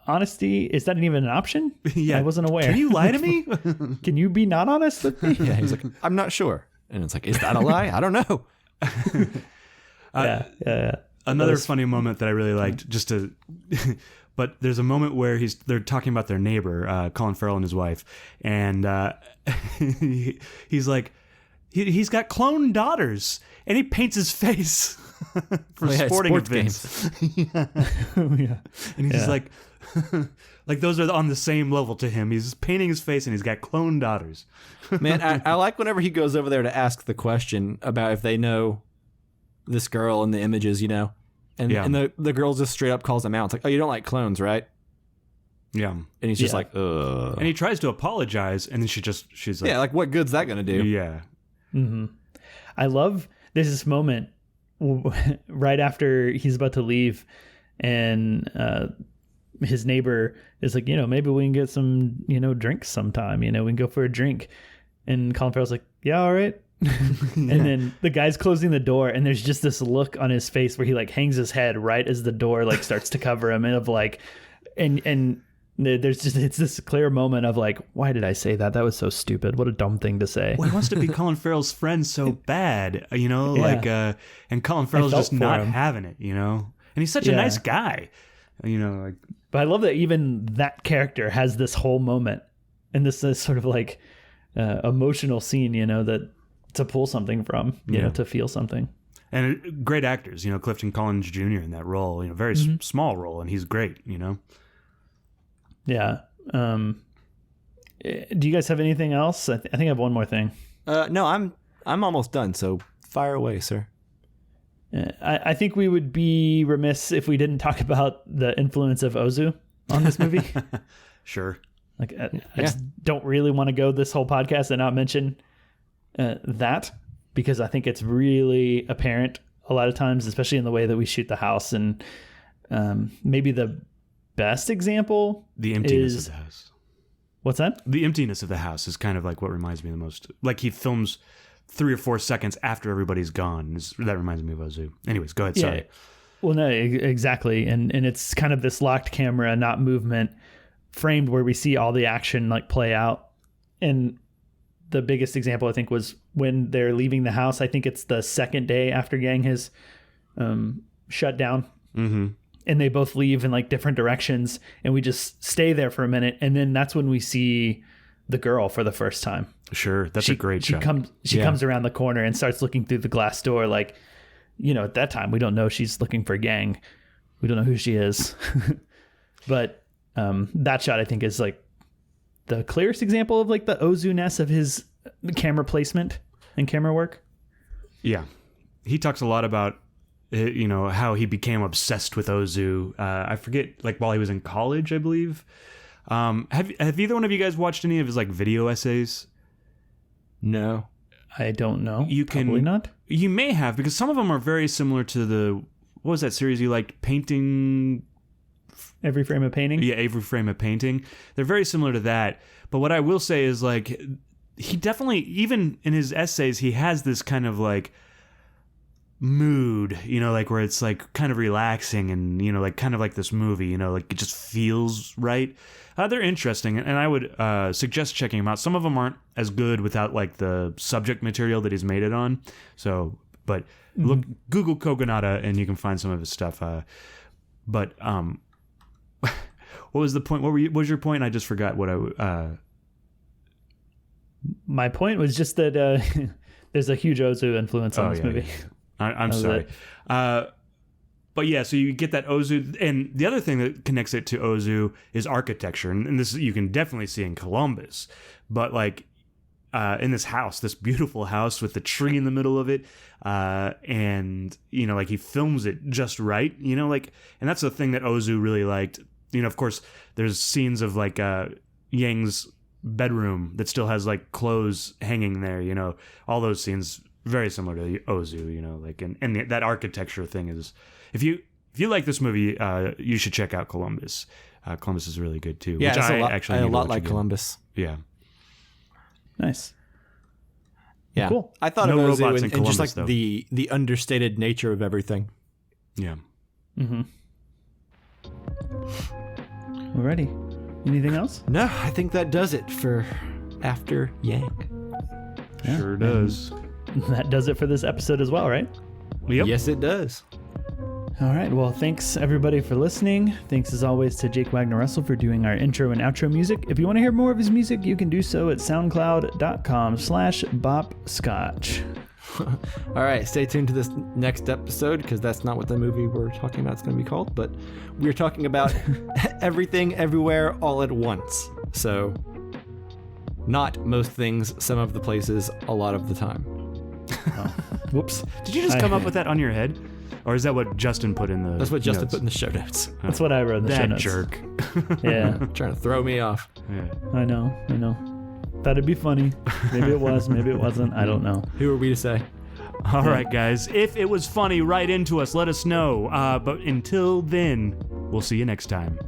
honesty, is that even an option? Yeah. I wasn't aware. Can you lie to me? Can you be not honest with me? Yeah, he's like, I'm not sure. And it's like, is that a lie? I don't know. Yeah. Another funny moment that I really liked, but there's a moment where they're talking about their neighbor, Colin Farrell and his wife, and he's like, he's got clone daughters, and he paints his face for sporting events. Yeah. And he's like, like those are on the same level to him. He's painting his face, and he's got clone daughters. Man, I like whenever he goes over there to ask the question about if they know this girl and the images, you know, and the girl just straight up calls him out. It's like, oh, you don't like clones, right? Yeah. And he's just like, ugh. And he tries to apologize, and then she's like, yeah, like what good's that gonna do? Yeah. Mm-hmm. I love there's this moment right after he's about to leave, and his neighbor is like, you know, maybe we can get some, you know, drinks sometime. You know, we can go for a drink. And Colin Farrell's like, yeah, all right. And then the guy's closing the door, and there's just this look on his face where he like hangs his head right as the door like starts to cover him, and of like, and there's just, it's this clear moment of like, why did I say that? That was so stupid. What a dumb thing to say. Well, he wants to be Colin Farrell's friend so bad, you know, like, and Colin Farrell's just not having it, you know, and he's such a nice guy, you know, like. But I love that even that character has this whole moment, and this is sort of like emotional scene, you know, that to pull something from, you know, to feel something. And great actors, you know, Clifton Collins Jr. in that role, you know, very small role, and he's great, you know. Yeah. Do you guys have anything else? I think I have one more thing. No, I'm almost done. So fire away, sir. I think we would be remiss if we didn't talk about the influence of Ozu on this movie. Sure. Like, I just don't really want to go this whole podcast and not mention that, because I think it's really apparent a lot of times, especially in the way that we shoot the house. And maybe the best example, the emptiness of the house. What's that? The emptiness of the house is kind of like what reminds me the most. Like, he films 3 or 4 seconds after everybody's gone. That reminds me of Ozu. Anyways, go ahead. Sorry. Well, no, exactly. And it's kind of this locked camera, not movement, framed where we see all the action like play out. And the biggest example, I think, was when they're leaving the house. I think it's the second day after Yang has shut down. Mm-hmm. And they both leave in like different directions, and we just stay there for a minute. And then that's when we see the girl for the first time. Sure. That's a great shot. She comes around the corner and starts looking through the glass door. Like, you know, at that time, we don't know she's looking for Gang. We don't know who she is. But that shot, I think, is like the clearest example of like the Ozu-ness of his camera placement, and camera work. Yeah. He talks a lot about, how he became obsessed with Ozu. I forget, like, while he was in college, I believe. Have either one of you guys watched any of his, like, video essays? No. I don't know. Probably not. You may have, because some of them are very similar to what was that series you liked? Painting... Every Frame of Painting? Yeah, Every Frame of Painting. They're very similar to that. But what I will say is, like, he definitely, even in his essays, he has this kind of, like, mood, like, where it's, like, kind of relaxing and, like, kind of like this movie, like, it just feels right. They're interesting, and I would suggest checking them out. Some of them aren't as good without, like, the subject material that he's made it on. So, but look, Google Kogonada, and you can find some of his stuff. But what was the point? What was your point? I just forgot what My point was just that there's a huge Ozu influence on this movie. Yeah. I'm sorry. But yeah, so you get that Ozu, and the other thing that connects it to Ozu is architecture, and this you can definitely see in Columbus. But like in this house, this beautiful house with the tree in the middle of it, and like he films it just right, like, and that's the thing that Ozu really liked. Of course, there's scenes of like Yang's bedroom that still has like clothes hanging there, all those scenes very similar to Ozu, like, and that architecture thing is, if you like this movie, you should check out Columbus. Columbus is really good too. Yeah, which it's I actually a lot like again. Columbus. Yeah. Nice. Yeah. Cool. I thought no of Ozu robots in and Columbus, just like the understated nature of everything. Yeah. Mm-hmm. Alrighty. Anything else? No, I think that does it for After Yang. Yeah. Sure does. That does it for this episode as well, right? Yep. Yes, it does. All right. Well, thanks everybody for listening. Thanks as always to Jake Wagner Russell for doing our intro and outro music. If you want to hear more of his music, you can do so at soundcloud.com/bopscotch. All right, stay tuned to this next episode because that's not what the movie we're talking about is going to be called, but we're talking about everything, everywhere, all at once. So, not most things, some of the places, a lot of the time. Oh. Whoops. Did you just come up with that on your head? Or is that what Justin put in the That's what Justin notes? put in the show notes. That's what I wrote in the show That notes. jerk. Yeah. Trying to throw me off. Yeah. I know. Thought it'd be funny. Maybe it was, maybe it wasn't. I don't know. Who are we to say? All right, guys. If it was funny, write into us. Let us know. But until then, we'll see you next time.